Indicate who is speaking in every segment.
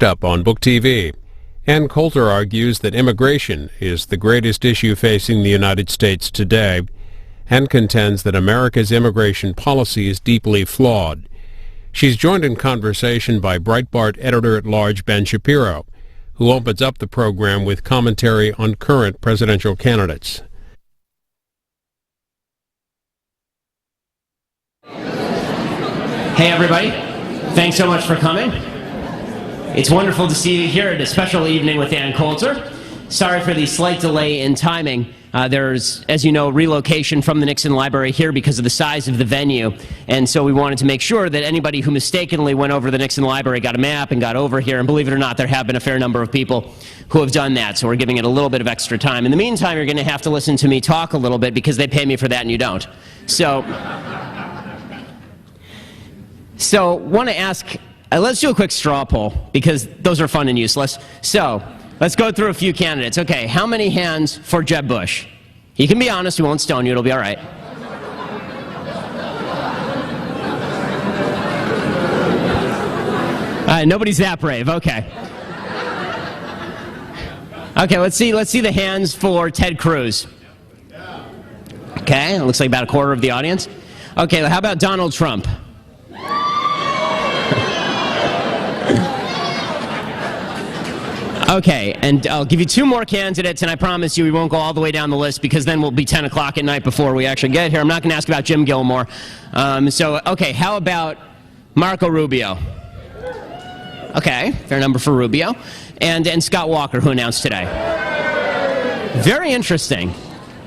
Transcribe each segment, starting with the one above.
Speaker 1: Up on Book TV. Ann Coulter argues that immigration is the greatest issue facing the United States today and contends that America's immigration policy is deeply flawed. She's joined in conversation by Breitbart editor-at-large Ben Shapiro, who opens up the program with commentary on current presidential candidates.
Speaker 2: Hey everybody, thanks so much for coming. It's wonderful to see you here at a special evening with Ann Coulter. Sorry for the slight delay in timing. There's, as you know, relocation from the Nixon Library here because of the size of the venue, and so we wanted to make sure that anybody who mistakenly went over to the Nixon Library got a map and got over here, and believe it or not, there have been a fair number of people who have done that, so we're giving it a little bit of extra time. In the meantime, you're going to have to listen to me talk a little bit because they pay me for that and you don't. So want to ask, let's do a quick straw poll because those are fun and useless. So let's go through a few candidates. Okay, how many hands for Jeb Bush? He can be honest, we won't stone you, it'll be all right. Nobody's that brave, okay. Okay, let's see the hands for Ted Cruz. Okay, it looks like about a quarter of the audience. Okay, how about Donald Trump? Okay, and I'll give you two more candidates, and I promise you we won't go all the way down the list because then we'll be 10 o'clock at night before we actually get here. I'm not going to ask about Jim Gilmore. Okay, how about Marco Rubio? Okay, fair number for Rubio. And Scott Walker, who announced today. Very interesting.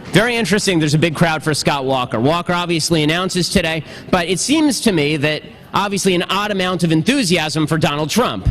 Speaker 2: Very interesting. There's a big crowd for Scott Walker. Walker obviously announces today, but it seems to me that obviously an odd amount of enthusiasm for Donald Trump.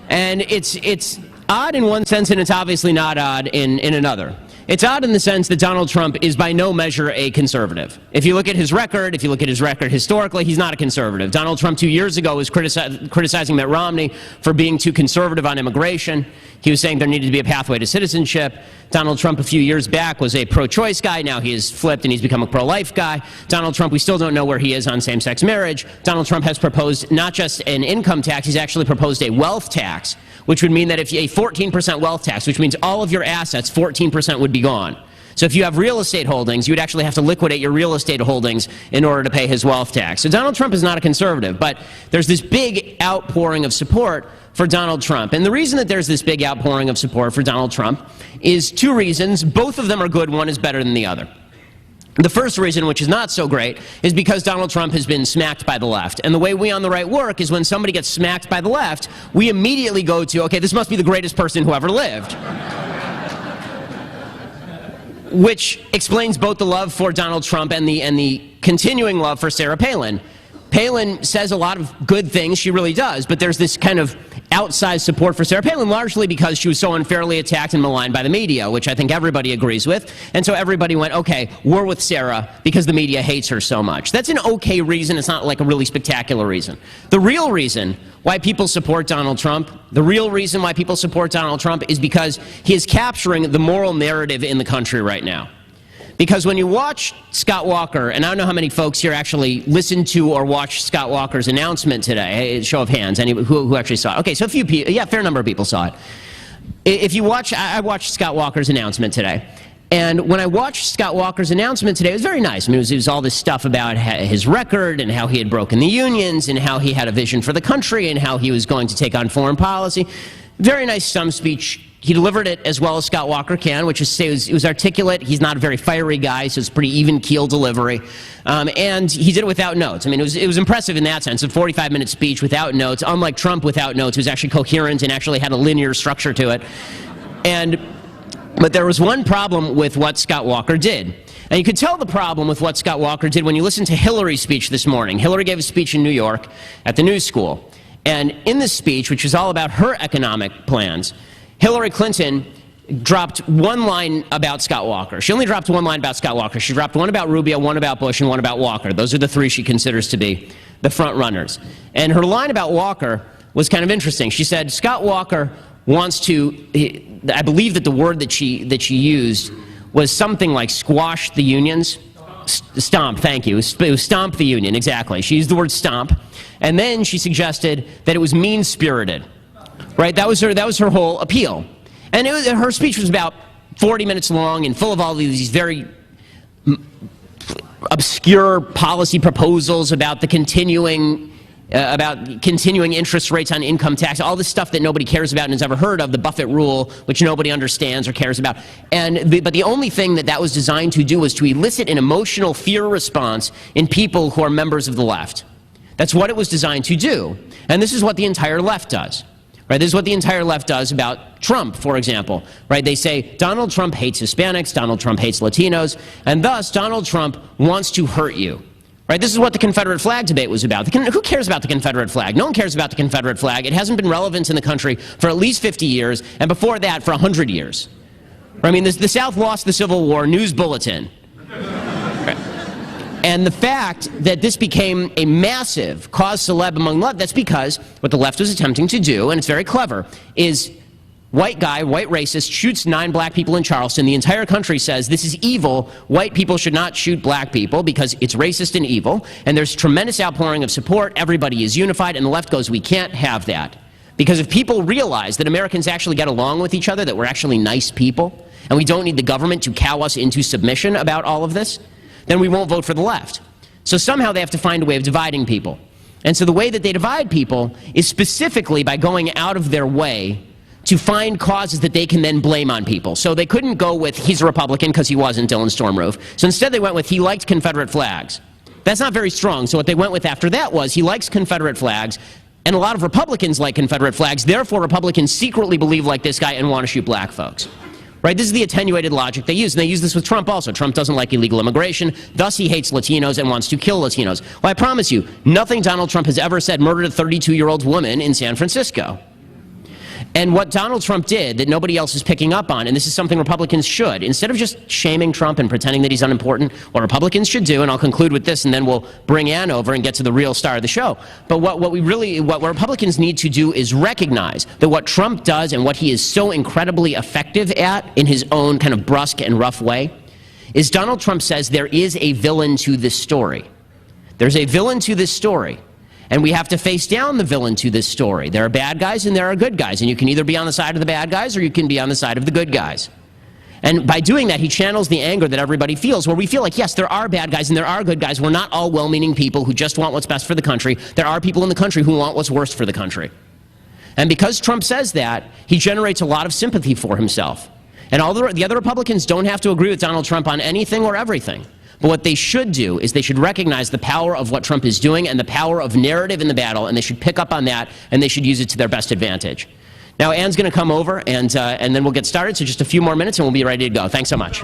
Speaker 2: And it's odd in one sense, and it's obviously not odd in another. It's odd in the sense that Donald Trump is by no measure a conservative. If you look at his record, historically, he's not a conservative. Donald Trump 2 years ago was criticizing Mitt Romney for being too conservative on immigration. He was saying there needed to be a pathway to citizenship. Donald Trump a few years back was a pro-choice guy. Now he has flipped and he's become a pro-life guy. Donald Trump, we still don't know where he is on same-sex marriage. Donald Trump has proposed not just an income tax, he's actually proposed a wealth tax, which would mean that if you a 14% wealth tax, which means all of your assets, 14% would be gone. So if you have real estate holdings, you would actually have to liquidate your real estate holdings in order to pay his wealth tax. So Donald Trump is not a conservative, but there's this big outpouring of support for Donald Trump. And the reason that there's this big outpouring of support for Donald Trump is two reasons. Both of them are good. One is better than the other. The first reason, which is not so great, is because Donald Trump has been smacked by the left. And the way we on the right work is when somebody gets smacked by the left, we immediately go to, okay, this must be the greatest person who ever lived. Which explains both the love for Donald Trump and the continuing love for Sarah Palin. Palin says a lot of good things, she really does, but there's this kind of outsized support for Sarah Palin, largely because she was so unfairly attacked and maligned by the media, which I think everybody agrees with. And so everybody went, okay, we're with Sarah because the media hates her so much. That's an okay reason. It's not like a really spectacular reason. The real reason why people support Donald Trump, is because he is capturing the moral narrative in the country right now. Because when you watch Scott Walker, and I don't know how many folks here actually listened to or watched Scott Walker's announcement today. Show of hands, who actually saw it? Okay, so a few people, yeah, a fair number of people saw it. If you watch, I watched Scott Walker's announcement today. And when I watched Scott Walker's announcement today, it was very nice. I mean, it was all this stuff about his record and how he had broken the unions and how he had a vision for the country and how he was going to take on foreign policy. Very nice stump speech. He delivered it as well as Scott Walker can, which is to say it was articulate. He's not a very fiery guy, so it's pretty even-keel delivery. And he did it without notes. I mean, it was impressive in that sense, a 45-minute speech without notes, unlike Trump without notes, who was actually coherent and actually had a linear structure to it. But there was one problem with what Scott Walker did. And you could tell the problem with what Scott Walker did when you listened to Hillary's speech this morning. Hillary gave a speech in New York at the News School. And in this speech, which is all about her economic plans, Hillary Clinton dropped one line about Scott Walker. She only dropped one line about Scott Walker. She dropped one about Rubio, one about Bush, and one about Walker. Those are the three she considers to be the front runners. And her line about Walker was kind of interesting. She said, Scott Walker wants to, I believe that the word that she used was something like squash the unions. Stomp, thank you. It was stomp the union, exactly. She used the word stomp. And then she suggested that it was mean-spirited. right? That was her whole appeal. And her speech was about 40 minutes long and full of all these very obscure policy proposals about the continuing interest rates on income tax, all this stuff that nobody cares about and has ever heard of, the Buffett rule, which nobody understands or cares about. But the only thing that was designed to do was to elicit an emotional fear response in people who are members of the left. That's what it was designed to do. And this is what the entire left does. Right, this is what the entire left does about Trump, for example. Right, they say Donald Trump hates Hispanics, Donald Trump hates Latinos, and thus Donald Trump wants to hurt you. Right, this is what the Confederate flag debate was about. Who cares about the Confederate flag? No one cares about the Confederate flag. It hasn't been relevant in the country for at least 50 years, and before that for 100 years. I mean, the South lost the Civil War, news bulletin. And the fact that this became a massive cause celeb among left, that's because what the left was attempting to do, and it's very clever, is white guy, white racist, shoots 9 black people in Charleston. The entire country says this is evil. White people should not shoot black people because it's racist and evil. And there's tremendous outpouring of support. Everybody is unified. And the left goes, we can't have that. Because if people realize that Americans actually get along with each other, that we're actually nice people, and we don't need the government to cow us into submission about all of this, then we won't vote for the left. So somehow they have to find a way of dividing people. And so the way that they divide people is specifically by going out of their way to find causes that they can then blame on people. So they couldn't go with, he's a Republican, because he wasn't, Dylan Stormroof. So instead they went with, he liked Confederate flags. That's not very strong. So what they went with after that was, he likes Confederate flags, and a lot of Republicans like Confederate flags, therefore Republicans secretly believe like this guy and want to shoot black folks. Right? This is the attenuated logic they use, and they use this with Trump also. Trump doesn't like illegal immigration, thus he hates Latinos and wants to kill Latinos. Well, I promise you, nothing Donald Trump has ever said murdered a 32-year-old woman in San Francisco. And what Donald Trump did that nobody else is picking up on, and this is something Republicans should, instead of just shaming Trump and pretending that he's unimportant, what Republicans should do, and I'll conclude with this and then we'll bring Ann over and get to the real star of the show, but what Republicans need to do is recognize that what Trump does and what he is so incredibly effective at in his own kind of brusque and rough way is Donald Trump says there is a villain to this story. There's a villain to this story. And we have to face down the villain to this story. There are bad guys and there are good guys, and you can either be on the side of the bad guys or you can be on the side of the good guys. And by doing that, he channels the anger that everybody feels, where we feel like, yes, there are bad guys and there are good guys. We're not all well-meaning people who just want what's best for the country. There are people in the country who want what's worst for the country. And because Trump says that, he generates a lot of sympathy for himself. And all the other Republicans don't have to agree with Donald Trump on anything or everything. But what they should do is they should recognize the power of what Trump is doing and the power of narrative in the battle, and they should pick up on that, and they should use it to their best advantage. Now, Ann's going to come over, and then we'll get started, so just a few more minutes, and we'll be ready to go. Thanks so much.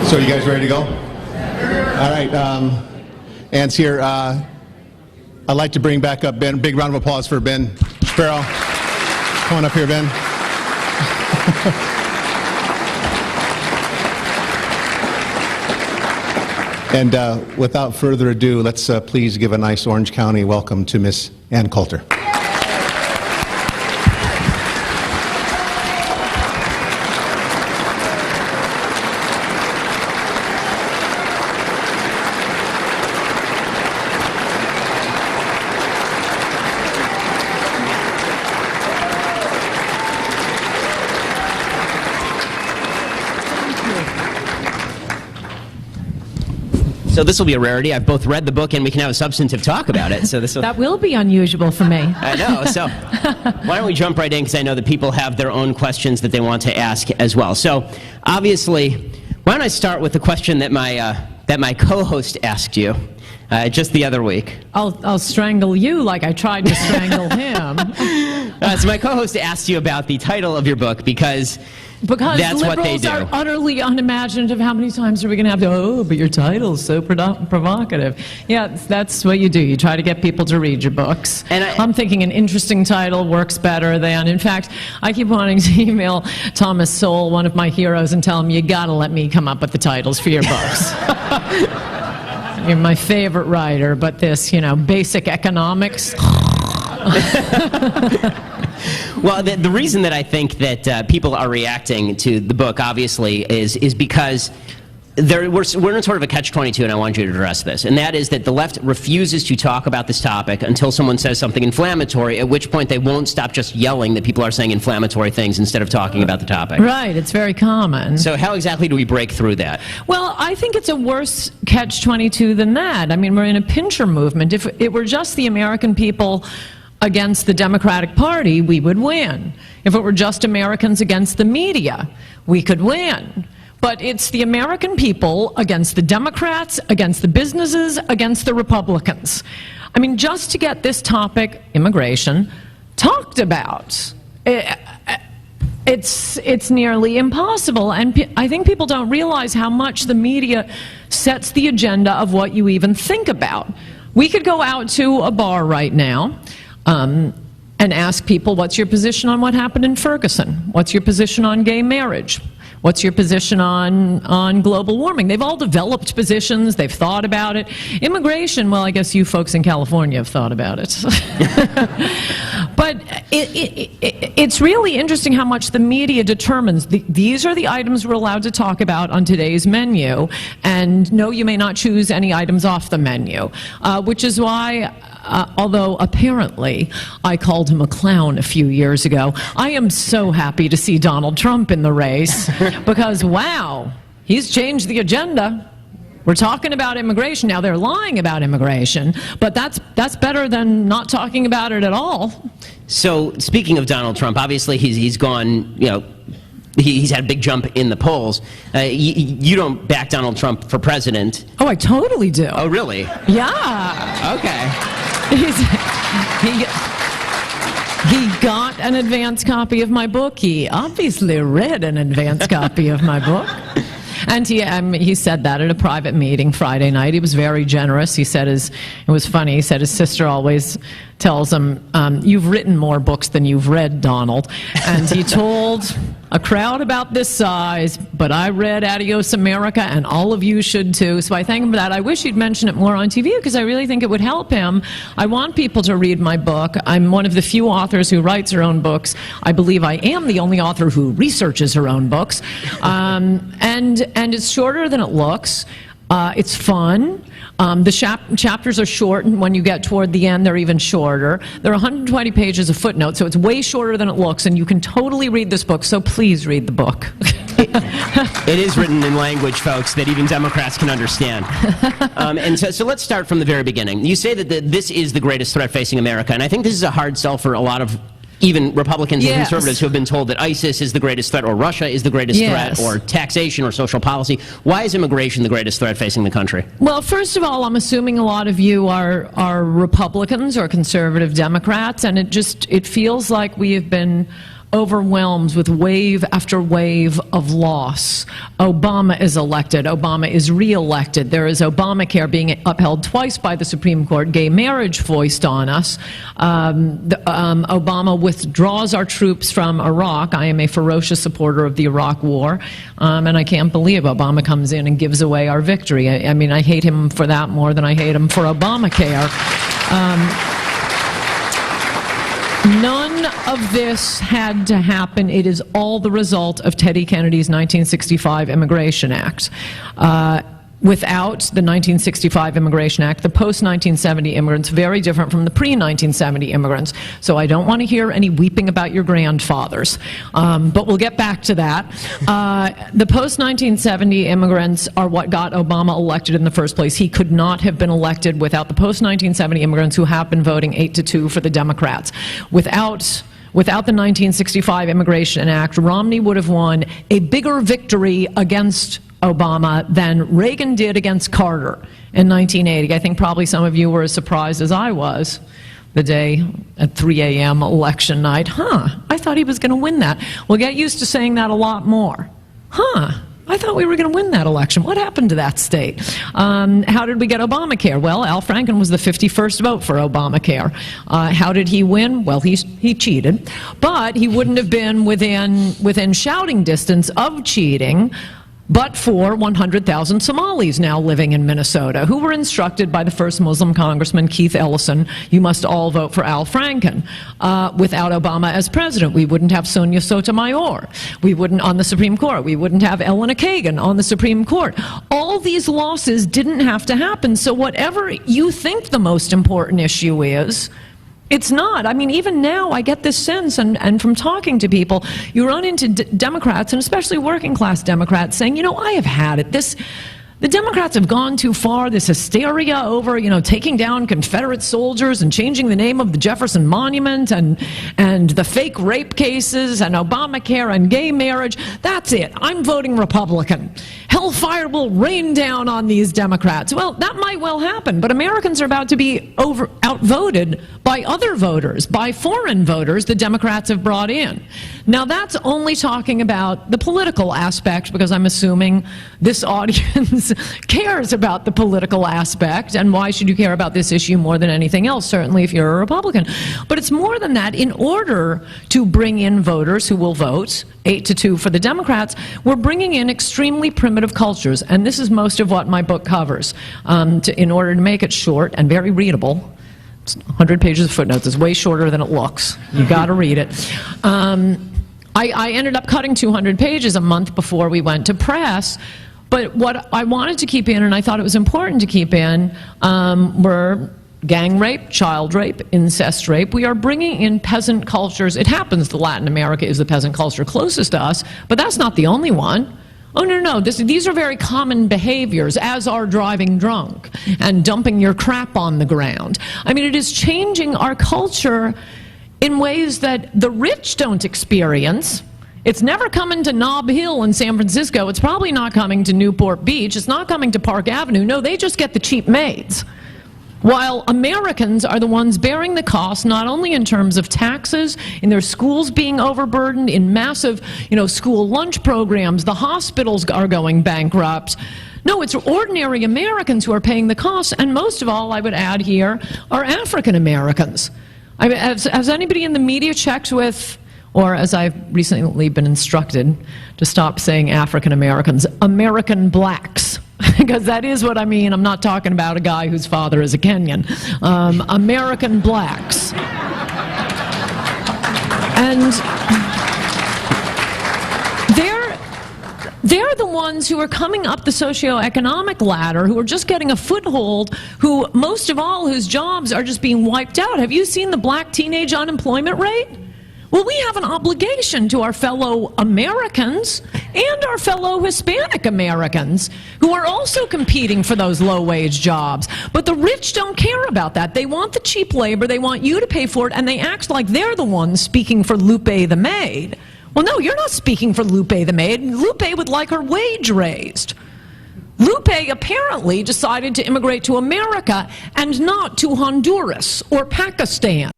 Speaker 3: So you guys ready to go? All right, Ann's here. I'd like to bring back up Ben. Big round of applause for Ben Shapiro. Come on up here, Ben. And without further ado, let's please give a nice Orange County welcome to Miss Ann Coulter.
Speaker 2: So this will be a rarity. I've both read the book and we can have a substantive talk about it. So this will...
Speaker 4: That will be unusual for me.
Speaker 2: I know. So why don't we jump right in, because I know that people have their own questions that they want to ask as well. So obviously, why don't I start with the question that my co-host asked you just the other week.
Speaker 4: I'll strangle you like I tried to strangle him.
Speaker 2: So my co-host asked you about the title of your book because that's what they do.
Speaker 4: Liberals are utterly unimaginative. How many times are we going to have to, oh, but your title's so provocative. Yeah, that's what you do. You try to get people to read your books. And I'm thinking an interesting title works better than, in fact, I keep wanting to email Thomas Sowell, one of my heroes, and tell him, you got to let me come up with the titles for your books. You're my favorite writer, but this, basic economics.
Speaker 2: Well, the reason that I think that people are reacting to the book, obviously, is because we're in sort of a catch-22, and I want you to address this, and that is that the left refuses to talk about this topic until someone says something inflammatory, at which point they won't stop just yelling that people are saying inflammatory things instead of talking about the topic.
Speaker 4: Right, it's very common.
Speaker 2: So how exactly do we break through that?
Speaker 4: Well, I think it's a worse catch-22 than that. I mean, we're in a pincher movement. If it were just the American people against the Democratic Party, we would win. If it were just Americans against the media, we could win. But it's the American people against the Democrats, against the businesses, against the Republicans. I mean, just to get this topic, immigration, talked about, it's nearly impossible. And I think people don't realize how much the media sets the agenda of what you even think about. We could go out to a bar right now and ask people, what's your position on what happened in Ferguson? What's your position on gay marriage? What's your position on global warming? They've all developed positions. They've thought about it. Immigration, well, I guess you folks in California have thought about it. But it's really interesting how much the media determines. These are the items we're allowed to talk about on today's menu. And no, you may not choose any items off the menu, which is why, although apparently I called him a clown a few years ago, I am so happy to see Donald Trump in the race because, wow, he's changed the agenda. We're talking about immigration. Now, they're lying about immigration, but that's better than not talking about it at all.
Speaker 2: So, speaking of Donald Trump, obviously he's gone, he's had a big jump in the polls. You don't back Donald Trump for president.
Speaker 4: Oh, I totally do.
Speaker 2: Oh, really?
Speaker 4: Yeah.
Speaker 2: Okay.
Speaker 4: He got an advance copy of my book. He obviously read an advance copy of my book. And he said that at a private meeting Friday night. He was very generous. He said it was funny. He said his sister always tells him, you've written more books than you've read, Donald. And he told a crowd about this size, but I read Adios America, and all of you should too. So I thank him for that. I wish he'd mention it more on TV because I really think it would help him. I want people to read my book. I'm one of the few authors who writes her own books. I believe I am the only author who researches her own books. And it's shorter than it looks. It's fun. The chapters are short, and when you get toward the end, they're even shorter. There are 120 pages of footnotes, so it's way shorter than it looks, and you can totally read this book, so please read the book.
Speaker 2: It is written in language, folks, that even Democrats can understand. And so let's start from the very beginning. You say that this is the greatest threat facing America, and I think this is a hard sell for a lot of even Republicans and conservatives who have been told that ISIS is the greatest threat, or Russia is the greatest threat, or taxation or social policy. Why is immigration the greatest threat facing the country?
Speaker 4: Well, first of all, I'm assuming a lot of you are Republicans or conservative Democrats, and it feels like we have been overwhelmed with wave after wave of loss. Obama is elected. Obama is re-elected. There is Obamacare being upheld twice by the Supreme Court. Gay marriage foist on us. Obama withdraws our troops from Iraq. I am a ferocious supporter of the Iraq War, and I can't believe Obama comes in and gives away our victory. I mean, I hate him for that more than I hate him for Obamacare. None of this had to happen. It is all the result of Teddy Kennedy's 1965 Immigration Act. Without the 1965 Immigration Act, the post-1970 immigrants, very different from the pre-1970 immigrants. So I don't want to hear any weeping about your grandfathers. But we'll get back to that. The post-1970 immigrants are what got Obama elected in the first place. He could not have been elected without the post-1970 immigrants who have been voting 8-2 for the Democrats. Without the 1965 Immigration Act, Romney would have won a bigger victory against Obama than Reagan did against Carter in 1980. I think probably some of you were as surprised as I was the day at 3 a.m. election night. I thought he was going to win that. We'll get used to saying that a lot more. I thought we were going to win that election. What happened to that state? How did we get Obamacare? Well, Al Franken was the 51st vote for Obamacare. How did he win? Well, he cheated. But he wouldn't have been within shouting distance of cheating but for 100,000 Somalis now living in Minnesota, who were instructed by the first Muslim congressman, Keith Ellison, you must all vote for Al Franken. Without Obama as president, we wouldn't have Sonia Sotomayor. We wouldn't, on the Supreme Court. We wouldn't have Elena Kagan on the Supreme Court. All these losses didn't have to happen. So whatever you think the most important issue is, it's not. I mean, even now, I get this sense, and from talking to people, you run into Democrats, and especially working-class Democrats, saying, you know, I have had it. The Democrats have gone too far. This hysteria over, you know, taking down Confederate soldiers and changing the name of the Jefferson Monument and the fake rape cases and Obamacare and gay marriage. That's it. I'm voting Republican. Hellfire will rain down on these Democrats. Well, that might well happen, but Americans are about to be outvoted by other voters, by foreign voters the Democrats have brought in. Now, that's only talking about the political aspect, because I'm assuming this audience cares about the political aspect, and why should you care about this issue more than anything else, certainly if you're a Republican. But it's more than that. In order to bring in voters who will vote 8-2 for the Democrats, we're bringing in extremely primitive cultures, and this is most of what my book covers. In order to make it short and very readable, 100 pages of footnotes is way shorter than it looks. You got to read it. I ended up cutting 200 pages a month before we went to press. But what I wanted to keep in, and I thought it was important to keep in, were gang rape, child rape, incest rape. We are bringing in peasant cultures. It happens that Latin America is the peasant culture closest to us, but that's not the only one. Oh, no. These are very common behaviors, as are driving drunk and dumping your crap on the ground. I mean, it is changing our culture in ways that the rich don't experience. It's never coming to Nob Hill in San Francisco. It's probably not coming to Newport Beach. It's not coming to Park Avenue. No, they just get the cheap maids. While Americans are the ones bearing the cost, not only in terms of taxes, in their schools being overburdened, in massive, school lunch programs, the hospitals are going bankrupt. No, it's ordinary Americans who are paying the cost, and most of all, I would add here, are African Americans. I mean, has anybody in the media checked with, or as I've recently been instructed to stop saying African Americans, American blacks? Because that is what I mean. I'm not talking about a guy whose father is a Kenyan. American blacks. And they're the ones who are coming up the socioeconomic ladder, who are just getting a foothold, who, most of all, whose jobs are just being wiped out. Have you seen the black teenage unemployment rate? Well, we have an obligation to our fellow Americans and our fellow Hispanic Americans who are also competing for those low-wage jobs. But the rich don't care about that. They want the cheap labor, they want you to pay for it, and they act like they're the ones speaking for Lupe the maid. Well, no, you're not speaking for Lupe the maid. Lupe would like her wage raised. Lupe apparently decided to immigrate to America and not to Honduras or Pakistan.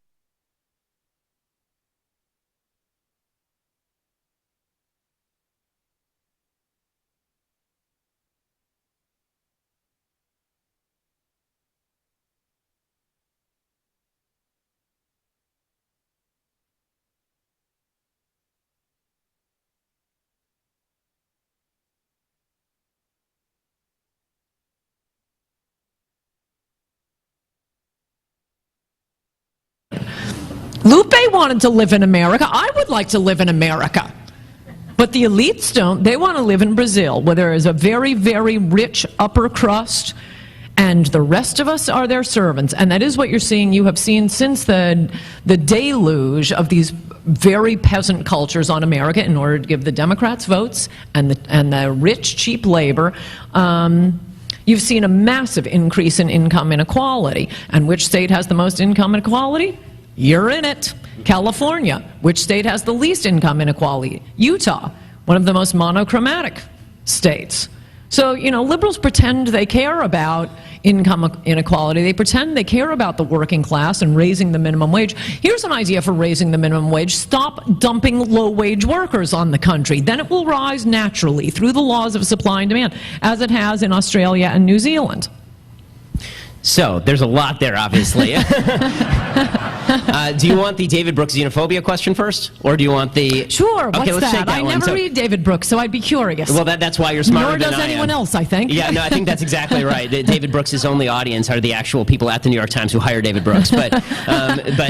Speaker 4: Lupe wanted to live in America. I would like to live in America. But the elites don't. They want to live in Brazil, where there is a very, very rich upper crust, and the rest of us are their servants. And that is what you're seeing. You have seen since the deluge of these very peasant cultures on America in order to give the Democrats votes and the rich, cheap labor. You've seen a massive increase in income inequality. And which state has the most income inequality? You're in it. California. Which state has the least income inequality? Utah, one of the most monochromatic states. So, liberals pretend they care about income inequality. They pretend they care about the working class and raising the minimum wage. Here's an idea for raising the minimum wage. Stop dumping low-wage workers on the country. Then it will rise naturally through the laws of supply and demand, as it has in Australia and New Zealand.
Speaker 2: So, there's a lot there, obviously. Do you want the David Brooks xenophobia question first, or do you want the...
Speaker 4: Sure,
Speaker 2: okay,
Speaker 4: what's
Speaker 2: let's take
Speaker 4: that?
Speaker 2: that
Speaker 4: I
Speaker 2: one.
Speaker 4: never read David Brooks, so I'd be curious.
Speaker 2: Well, that's why you're smarter
Speaker 4: Nor
Speaker 2: than
Speaker 4: does
Speaker 2: I am.
Speaker 4: anyone else, I think.
Speaker 2: Yeah, no, I think that's exactly right. David Brooks' only audience are the actual people at the New York Times who hire David Brooks. But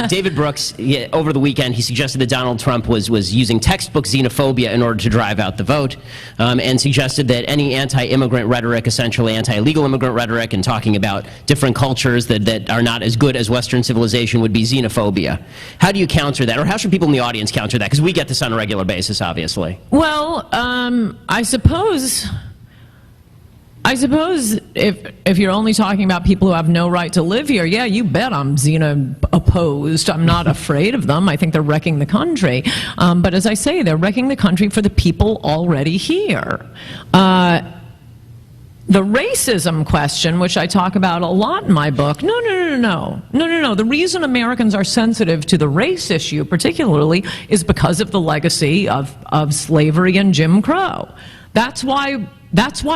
Speaker 2: David Brooks, over the weekend, he suggested that Donald Trump was using textbook xenophobia in order to drive out the vote, and suggested that any anti-immigrant rhetoric, essentially anti-illegal immigrant rhetoric, and talking about different cultures that are not as good as Western civilization would be xenophobia. How do you counter that, or how should people in the audience counter that? Because we get this on a regular basis, obviously.
Speaker 4: Well, I suppose if you're only talking about people who have no right to live here, yeah, you bet I'm opposed. I'm not afraid of them. I think they're wrecking the country. But as I say, they're wrecking the country for the people already here. The racism question, which I talk about a lot in my book, no. The reason Americans are sensitive to the race issue particularly is because of the legacy of slavery and Jim Crow. That's why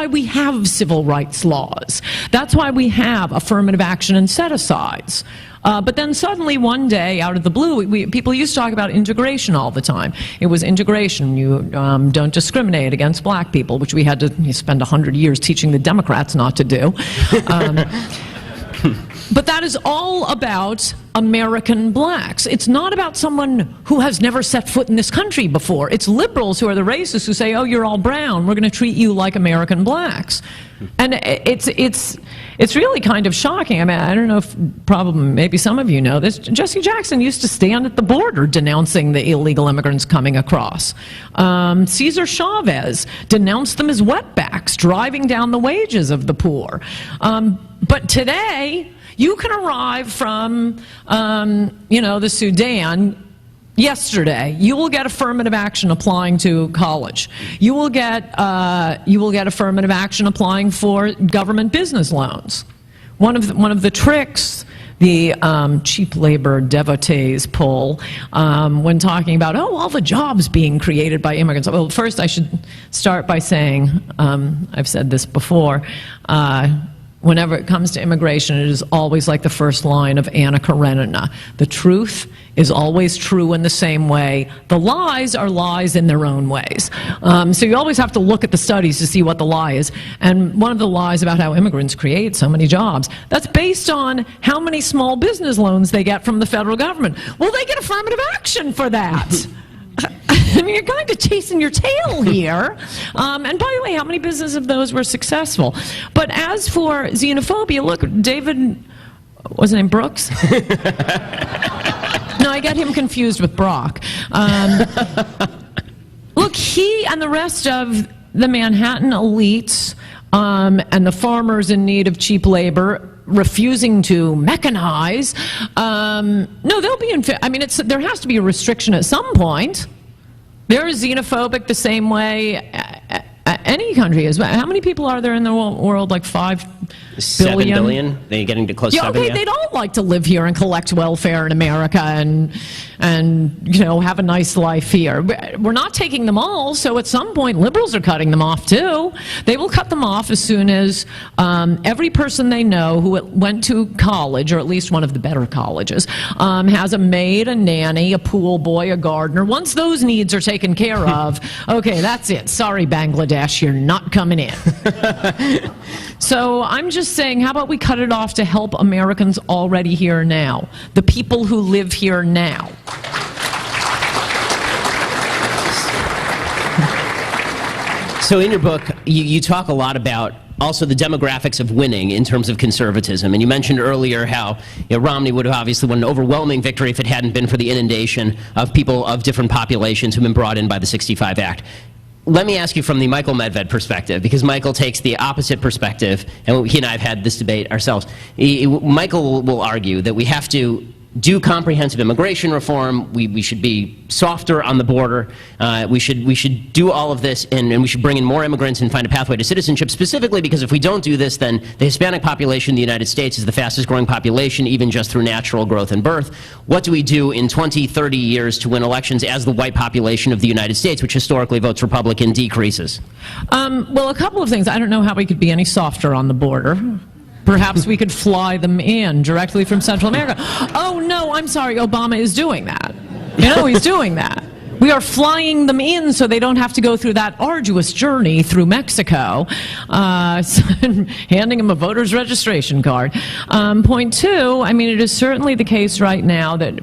Speaker 4: we have civil rights laws. That's why we have affirmative action and set-asides. But then suddenly one day, out of the blue, people used to talk about integration all the time. It was integration. You don't discriminate against black people, which we had to spend 100 years teaching the Democrats not to do. But that is all about American blacks. It's not about someone who has never set foot in this country before. It's liberals who are the racists who say, oh, you're all brown, we're going to treat you like American blacks. And it's really kind of shocking. I mean, I don't know if maybe some of you know this. Jesse Jackson used to stand at the border denouncing the illegal immigrants coming across. Cesar Chavez denounced them as wetbacks, driving down the wages of the poor. But today, you can arrive from, the Sudan yesterday. You will get affirmative action applying to college. You will get affirmative action applying for government business loans. One of the tricks the cheap labor devotees pull when talking about, all the jobs being created by immigrants. Well, first I should start by saying, I've said this before, whenever it comes to immigration, it is always like the first line of Anna Karenina. The truth is always true in the same way. The lies are lies in their own ways. So you always have to look at the studies to see what the lie is. And one of the lies about how immigrants create so many jobs, that's based on how many small business loans they get from the federal government. Well, they get affirmative action for that. I mean, you're kind of chasing your tail here. And by the way, how many businesses of those were successful? But as for xenophobia, look, David, what's his name, Brooks? No, I get him confused with Brock. Look, he and the rest of the Manhattan elites and the farmers in need of cheap labor refusing to mechanize, no, they'll be I mean, there has to be a restriction at some point. They're xenophobic the same way any country is. How many people are there in the world? Like 5 billion?
Speaker 2: 7 billion? They're getting to close to 7,
Speaker 4: okay, they'd all like to live here and collect welfare in America and have a nice life here. We're not taking them all, so at some point liberals are cutting them off too. They will cut them off as soon as every person they know who went to college, or at least one of the better colleges, has a maid, a nanny, a pool boy, a gardener. Once those needs are taken care of, okay, that's it. Sorry, Bangladesh, you're not coming in. So I'm just saying, how about we cut it off to help Americans already here now, the people who live here now.
Speaker 2: So in your book, you talk a lot about also the demographics of winning in terms of conservatism. And you mentioned earlier how Romney would have obviously won an overwhelming victory if it hadn't been for the inundation of people of different populations who've been brought in by the 65 Act. Let me ask you from the Michael Medved perspective, because Michael takes the opposite perspective, and he and I have had this debate ourselves. Michael will argue that we have to do comprehensive immigration reform. We should be softer on the border. We should do all of this, and we should bring in more immigrants and find a pathway to citizenship, specifically because if we don't do this, then the Hispanic population in the United States is the fastest growing population, even just through natural growth and birth. What do we do in 20, 30 years to win elections as the white population of the United States, which historically votes Republican, decreases?
Speaker 4: Well, a couple of things. I don't know how we could be any softer on the border. Perhaps we could fly them in directly from Central America. Oh, no, I'm sorry, Obama is doing that. You know, he's doing that. We are flying them in so they don't have to go through that arduous journey through Mexico, handing them a voter's registration card. Point two, I mean, it is certainly the case right now that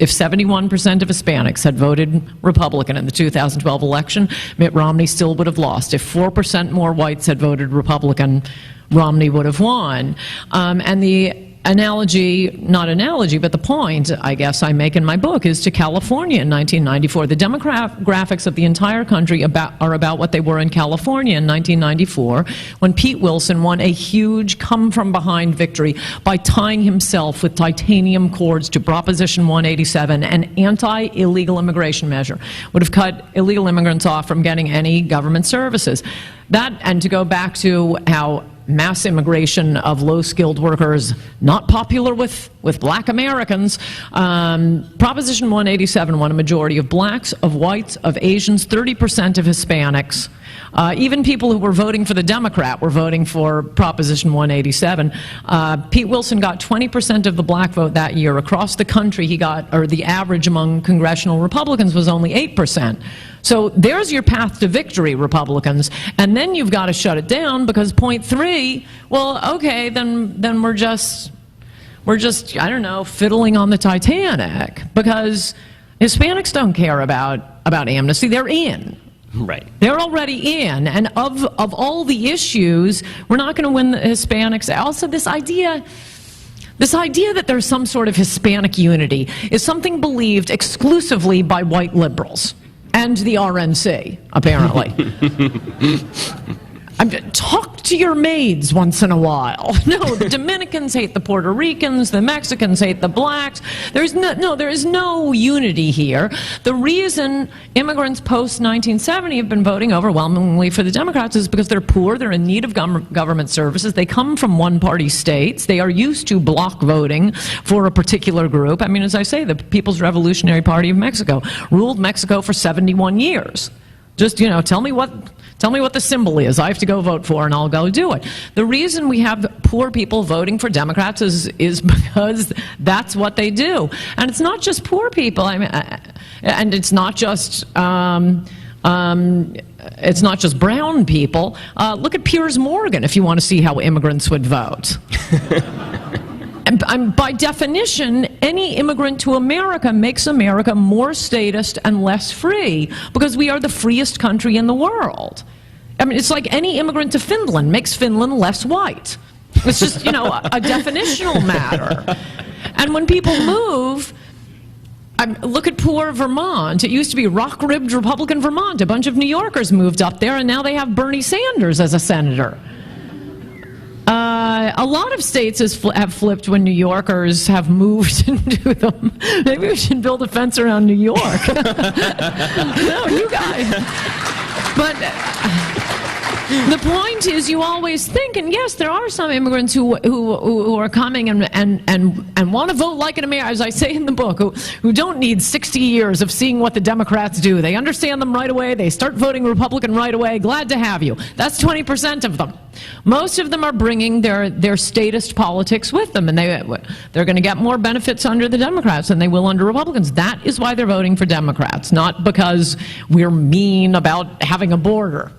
Speaker 4: if 71% of Hispanics had voted Republican in the 2012 election, Mitt Romney still would have lost. If 4% more whites had voted Republican, Romney would have won. And the not analogy, but the point, I guess, I make in my book is to California in 1994. The demographics of the entire country are about what they were in California in 1994, when Pete Wilson won a huge come-from-behind victory by tying himself with titanium cords to Proposition 187, an anti-illegal immigration measure. Would have cut illegal immigrants off from getting any government services. That, and to go back to how mass immigration of low-skilled workers, not popular with black Americans. Proposition 187 won a majority of blacks, of whites, of Asians, 30% of Hispanics. Even people who were voting for the Democrat were voting for Proposition 187. Pete Wilson got 20% of the black vote that year. Across the country, he got, or the average among congressional Republicans was only 8%. So there's your path to victory, Republicans. And then you've got to shut it down because point three, well, okay, then we're just, I don't know, fiddling on the Titanic, because Hispanics don't care about amnesty. They're in.
Speaker 2: Right.
Speaker 4: They're already in. And of all the issues, we're not going to win the Hispanics. Also, this idea that there's some sort of Hispanic unity is something believed exclusively by white liberals and the RNC, apparently. Talk to your maids once in a while. No, the Dominicans hate the Puerto Ricans, the Mexicans hate the blacks. There is no unity here. The reason immigrants post-1970 have been voting overwhelmingly for the Democrats is because they're poor, they're in need of government services, they come from one-party states, they are used to block voting for a particular group. I mean, as I say, the People's Revolutionary Party of Mexico ruled Mexico for 71 years. Just, you know, tell me what the symbol is. I have to go vote for, and I'll go do it. The reason we have poor people voting for Democrats is because that's what they do. And it's not just poor people. I mean, and it's not just brown people. Look at Piers Morgan if you want to see how immigrants would vote. And by definition, any immigrant to America makes America more statist and less free, because we are the freest country in the world. I mean, it's like any immigrant to Finland makes Finland less white. It's just, you know, a definitional matter. And when people move, look at poor Vermont. It used to be rock-ribbed Republican Vermont. A bunch of New Yorkers moved up there, and now they have Bernie Sanders as a senator. A lot of states have flipped when New Yorkers have moved into them. Maybe we should build a fence around New York. No, you guys. But the point is, you always think, and yes, there are some immigrants who are coming and want to vote like an American, as I say in the book, who don't need 60 years of seeing what the Democrats do. They understand them right away. They start voting Republican right away. Glad to have you. That's 20% of them. Most of them are bringing their statist politics with them, and they're going to get more benefits under the Democrats than they will under Republicans. That is why they're voting for Democrats, not because we're mean about having a border.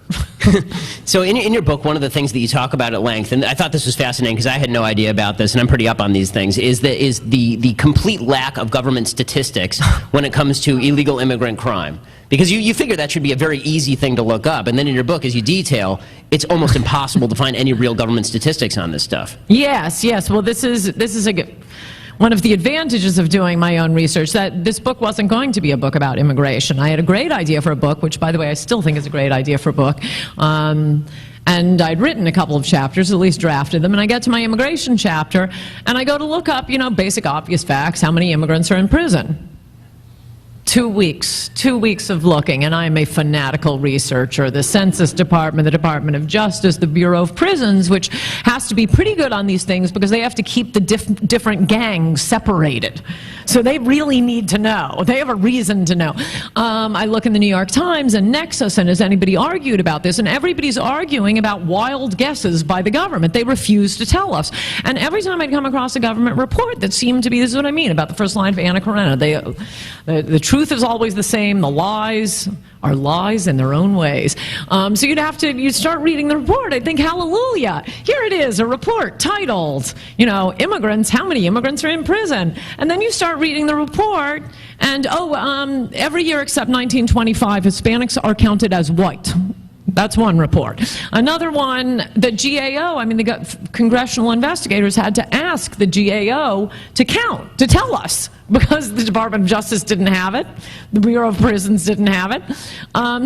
Speaker 2: So in your book, one of the things that you talk about at length, and I thought this was fascinating because I had no idea about this, and I'm pretty up on these things, is the complete lack of government statistics when it comes to illegal immigrant crime. Because you figure that should be a very easy thing to look up, and then in your book, as you detail, it's almost impossible to find any real government statistics on this stuff.
Speaker 4: Yes. Well, this is one of the advantages of doing my own research, that this book wasn't going to be a book about immigration. I had a great idea for a book, which, by the way, I still think is a great idea for a book. And I'd written a couple of chapters, at least drafted them, and I get to my immigration chapter, and I go to look up, you know, basic obvious facts, how many immigrants are in prison. 2 weeks of looking, and I am a fanatical researcher. The Census Department, the Department of Justice, the Bureau of Prisons, which has to be pretty good on these things because they have to keep the different gangs separated. So they really need to know. They have a reason to know. I look in the New York Times and Nexus, and has anybody argued about this? And everybody's arguing about wild guesses by the government. They refuse to tell us. And every time I'd come across a government report that seemed to be, this is what I mean about the first line of Anna Coulter, the truth is always the same. The lies are lies in their own ways. So you'd start reading the report. I'd think, hallelujah, here it is, a report titled, immigrants, how many immigrants are in prison? And then you start reading the report, and every year except 1925, Hispanics are counted as white. That's one report. Another one, the GAO, the congressional investigators had to ask the GAO to count, to tell us, because the Department of Justice didn't have it, the Bureau of Prisons didn't have it.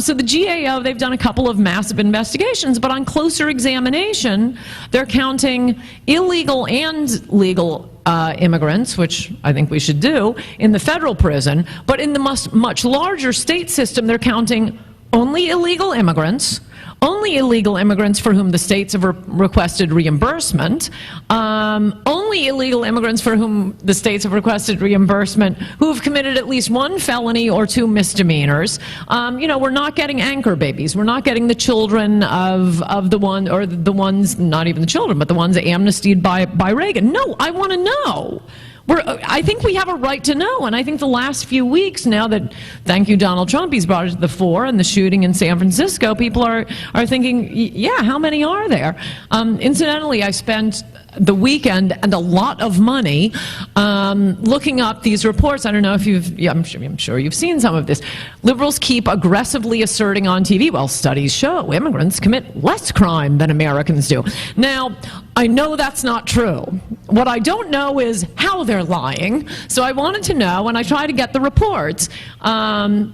Speaker 4: So the GAO, they've done a couple of massive investigations, but on closer examination, they're counting illegal and legal immigrants, which I think we should do, in the federal prison, but in the much larger state system, they're counting only illegal immigrants for whom the states have requested reimbursement, only illegal immigrants for whom the states have requested reimbursement who have committed at least one felony or 2 misdemeanors. We're not getting anchor babies. We're not getting the children of the ones, not even the children, but the ones amnestied by Reagan. No, I want to know. I think we have a right to know, and I think the last few weeks, now that, thank you Donald Trump, he's brought it to the fore, and the shooting in San Francisco, people are thinking, yeah, how many are there? Incidentally, I spent the weekend and a lot of money looking up these reports. I don't know if I'm sure you've seen some of this. Liberals keep aggressively asserting on TV, well, studies show immigrants commit less crime than Americans do. Now, I know that's not true. What I don't know is how they're lying, so I wanted to know, and I tried to get the reports. Well,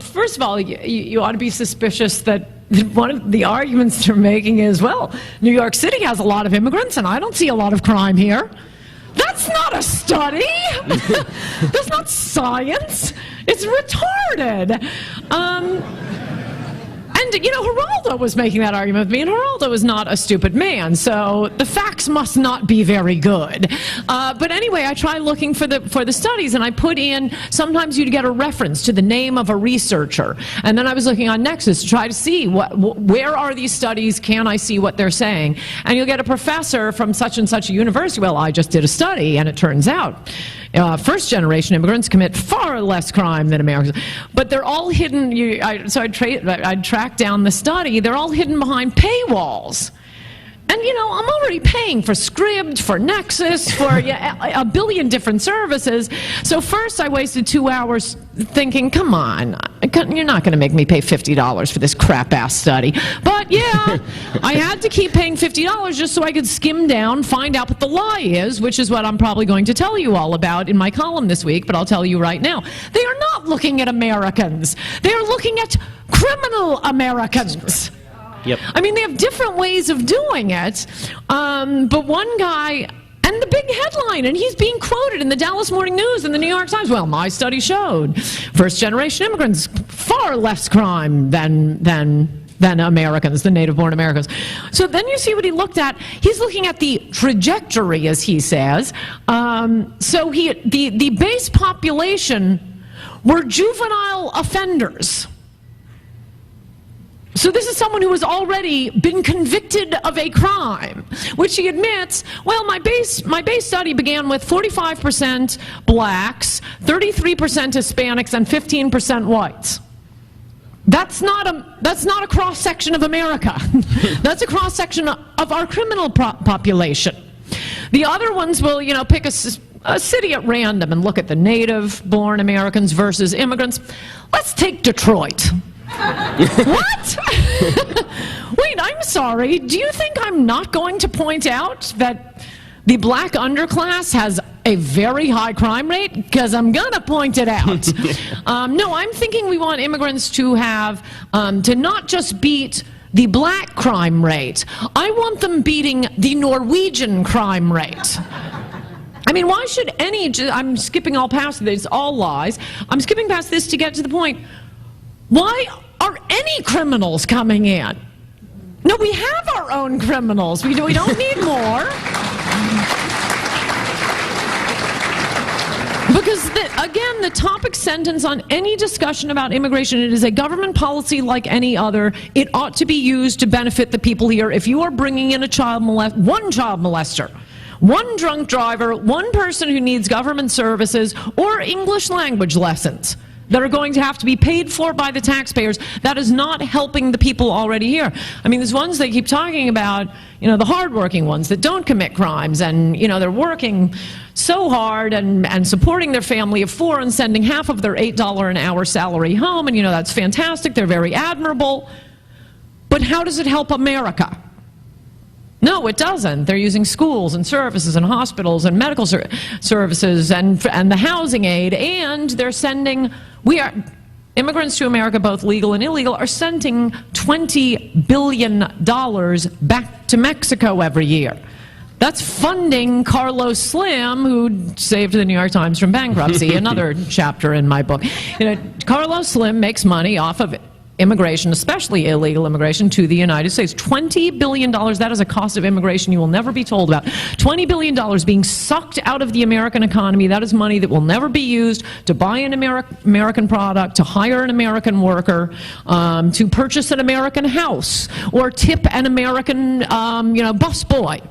Speaker 4: first of all, you ought to be suspicious that one of the arguments they're making is, well, New York City has a lot of immigrants, and I don't see a lot of crime here. That's not a study. That's not science. It's retarded. And, Geraldo was making that argument with me, and Geraldo is not a stupid man, so the facts must not be very good. But anyway, I tried looking for the studies, and I put in, sometimes you'd get a reference to the name of a researcher, and then I was looking on Nexus to try to see where are these studies, can I see what they're saying? And you'll get a professor from such and such a university, well, I just did a study, and it turns out first-generation immigrants commit far less crime than Americans. But they're all hidden. I'd track down the study. They're all hidden behind paywalls. And, I'm already paying for Scribd, for Nexus, for a billion different services. So first I wasted 2 hours thinking, come on, you're not going to make me pay $50 for this crap-ass study. But, yeah, I had to keep paying $50 just so I could skim down, find out what the lie is, which is what I'm probably going to tell you all about in my column this week, but I'll tell you right now. They are not looking at Americans. They are looking at criminal Americans.
Speaker 2: Yep.
Speaker 4: They have different ways of doing it, but one guy, and the big headline, and he's being quoted in the Dallas Morning News and the New York Times, well, my study showed first-generation immigrants, far less crime than Americans, the native-born Americans. So then you see what he looked at. He's looking at the trajectory, as he says. So the base population were juvenile offenders. So this is someone who has already been convicted of a crime, which he admits, well, my base study began with 45% blacks, 33% Hispanics, and 15% whites. That's not a cross-section of America. That's a cross-section of our criminal population. The other ones will, pick a city at random and look at the native-born Americans versus immigrants. Let's take Detroit. What? Wait, I'm sorry. Do you think I'm not going to point out that the black underclass has a very high crime rate? Because I'm going to point it out. No, I'm thinking we want immigrants to have, to not just beat the black crime rate. I want them beating the Norwegian crime rate. I mean, why should I'm skipping all past this, all lies. I'm skipping past this to get to the point. Why are any criminals coming in? No, we have our own criminals. We don't need more. Because, again, the topic sentence on any discussion about immigration, it is a government policy like any other. It ought to be used to benefit the people here. If you are bringing in one child molester, one drunk driver, one person who needs government services, or English language lessons that are going to have to be paid for by the taxpayers, that is not helping the people already here. I mean, there's ones they keep talking about, the hardworking ones that don't commit crimes, and, they're working so hard and supporting their family of four and sending half of their $8 an hour salary home, and, that's fantastic. They're very admirable. But how does it help America? No, it doesn't. They're using schools and services and hospitals and medical services and the housing aid, and they're sending, immigrants to America, both legal and illegal, are sending $20 billion back to Mexico every year. That's funding Carlos Slim, who saved the New York Times from bankruptcy, another chapter in my book. Carlos Slim makes money off of immigration, especially illegal immigration, to the United States. $20 billion, that is a cost of immigration you will never be told about. $20 billion being sucked out of the American economy. That is money that will never be used to buy an American product, to hire an American worker, to purchase an American house, or tip an American busboy.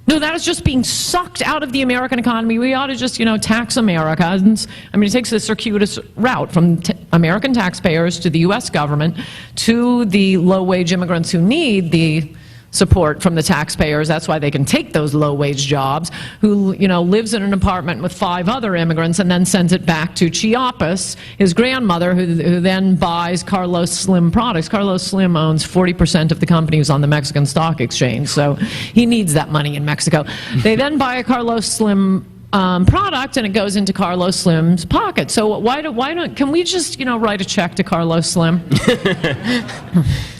Speaker 4: No, that is just being sucked out of the American economy. We ought to just, tax Americans. I mean, it takes a circuitous route from American taxpayers to the U.S. government to the low-wage immigrants who need the support from the taxpayers. That's why they can take those low-wage jobs, who, lives in an apartment with 5 other immigrants and then sends it back to Chiapas, his grandmother, who then buys Carlos Slim products. Carlos Slim owns 40% of the companies on the Mexican stock exchange, so he needs that money in Mexico. They then buy a Carlos Slim product, and it goes into Carlos Slim's pocket. So why don't can we just write a check to Carlos Slim?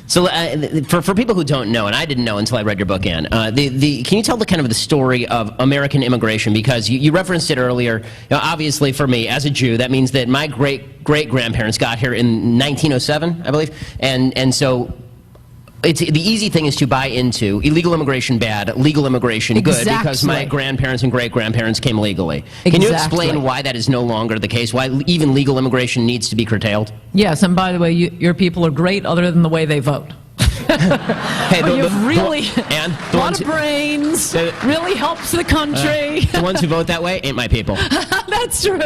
Speaker 2: So for people who don't know, and I didn't know until I read your book, Ann, can you tell the story of American immigration? Because you referenced it earlier. Obviously, for me, as a Jew, that means that my great-grandparents got here in 1907, I believe, and so the easy thing is to buy into illegal immigration bad, legal immigration good, because my grandparents and great-grandparents came legally. Can you explain why that is no longer the case, why even legal immigration needs to be curtailed?
Speaker 4: Yes, and by the way, your people are great other than the way they vote.
Speaker 2: Hey,
Speaker 4: you have really a lot of brains, really helps the country.
Speaker 2: The ones who vote that way ain't my people.
Speaker 4: That's true.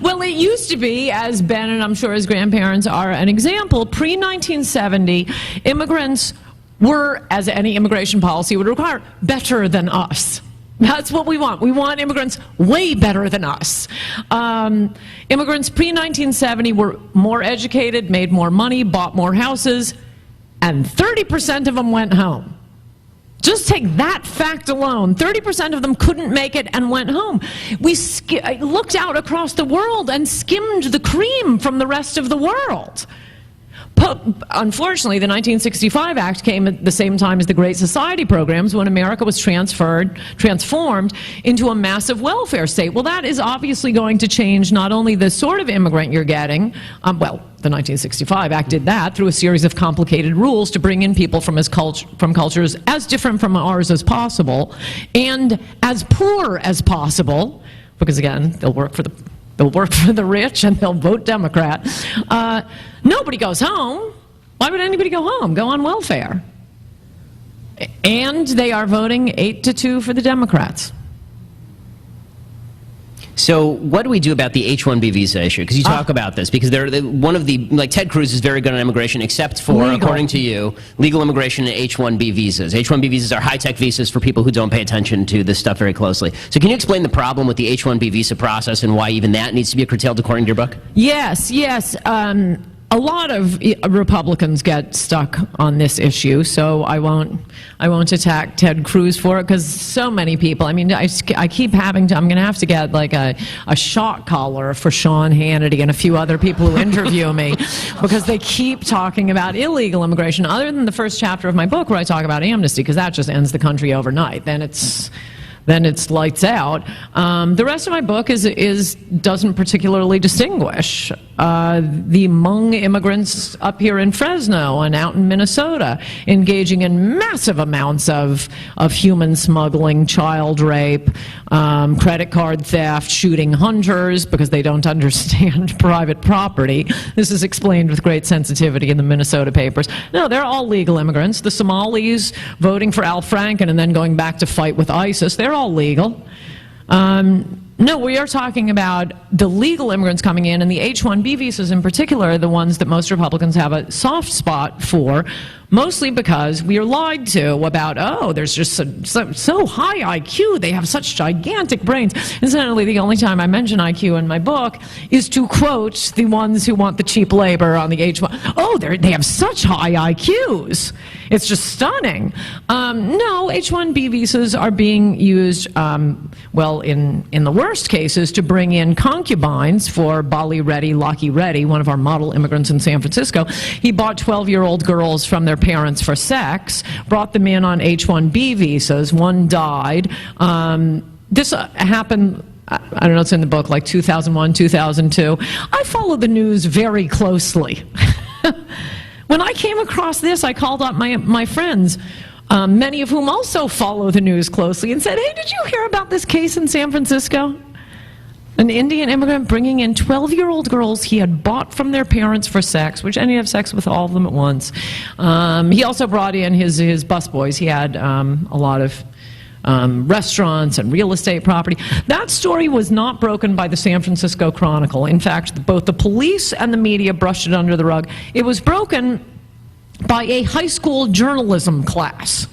Speaker 4: Well, it used to be, as Ben and I'm sure his grandparents are an example, pre-1970, immigrants were, as any immigration policy would require, better than us. That's what we want. We want immigrants way better than us. Immigrants pre-1970 were more educated, made more money, bought more houses, and 30% of them went home. Just take that fact alone. 30% of them couldn't make it and went home. We looked out across the world and skimmed the cream from the rest of the world. Unfortunately, the 1965 Act came at the same time as the Great Society programs, when America was transformed into a massive welfare state. Well, that is obviously going to change not only the sort of immigrant you're getting, the 1965 Act did that through a series of complicated rules to bring in people from cultures as different from ours as possible, and as poor as possible, because again, they'll work for the rich and they'll vote Democrat. Nobody goes home. Why would anybody go home? Go on welfare. And they are voting 8-2 for the Democrats.
Speaker 2: So what do we do about the H-1B visa issue? Because you talk about this, because Ted Cruz is very good on immigration, except for, legal, according to you, legal immigration and H-1B visas. H-1B visas are high-tech visas for people who don't pay attention to this stuff very closely. So can you explain the problem with the H-1B visa process and why even that needs to be curtailed according to your book?
Speaker 4: Yes. a lot of Republicans get stuck on this issue, so I won't attack Ted Cruz for it, because so many people, I mean, I keep having to, I'm going to have to get like a shock collar for Sean Hannity and a few other people who interview me, because they keep talking about illegal immigration, other than the first chapter of my book where I talk about amnesty, because that just ends the country overnight. Then it's lights out. The rest of my book doesn't particularly distinguish the Hmong immigrants up here in Fresno and out in Minnesota engaging in massive amounts of human smuggling, child rape, credit card theft, shooting hunters because they don't understand private property. This is explained with great sensitivity in the Minnesota papers. No, they're all legal immigrants. The Somalis voting for Al Franken and then going back to fight with ISIS, they're all legal. No, we are talking about the legal immigrants coming in, and the H-1B visas in particular are the ones that most Republicans have a soft spot for, mostly because we are lied to about, oh, there's just so high IQ, they have such gigantic brains. Incidentally, the only time I mention IQ in my book is to quote the ones who want the cheap labor on the H-1. Oh, they have such high IQs. It's just stunning. No, H-1B visas are being used, well, in the worst cases, to bring in concubines for Bali Reddy, Lucky Reddy, one of our model immigrants in San Francisco. He bought 12-year-old girls from their parents for sex, brought them in on H-1B visas. One died. This happened, I don't know, it's in the book, like 2001, 2002. I follow the news very closely. When I came across this, I called up my friends, many of whom also follow the news closely, and said, hey, did you hear about this case in San Francisco? An Indian immigrant bringing in 12-year-old girls he had bought from their parents for sex, which ended up sex with all of them at once. He also brought in his busboys. He had a lot of restaurants and real estate property. That story was not broken by the San Francisco Chronicle. In fact, both the police and the media brushed it under the rug. It was broken by a high school journalism class.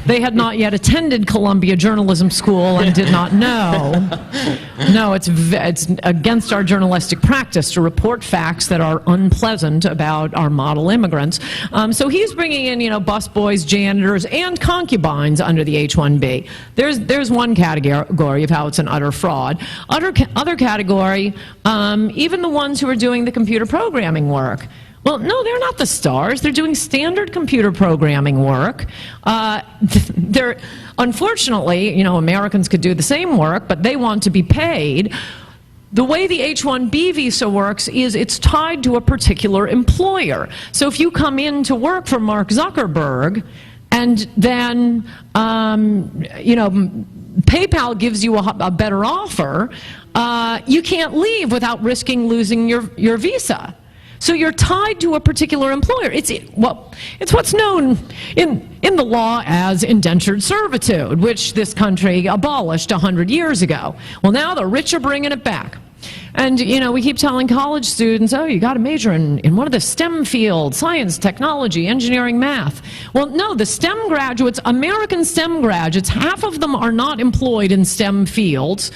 Speaker 4: They had not yet attended Columbia Journalism School and did not know. No, it's against our journalistic practice to report facts that are unpleasant about our model immigrants. So he's bringing in, busboys, janitors, and concubines under the H-1B. There's one category of how it's an utter fraud. Other category, even the ones who are doing the computer programming work. Well, no, they're not the stars. They're doing standard computer programming work. Unfortunately, Americans could do the same work, but they want to be paid. The way the H-1B visa works is it's tied to a particular employer. So if you come in to work for Mark Zuckerberg, and then, PayPal gives you a better offer, you can't leave without risking losing your visa. So you're tied to a particular employer. It's what's known in the law as indentured servitude, which this country abolished 100 years ago. Well, now the rich are bringing it back. And, we keep telling college students, oh, you got to major in one of the STEM fields, science, technology, engineering, math. Well, no, the STEM graduates, American STEM graduates, half of them are not employed in STEM fields.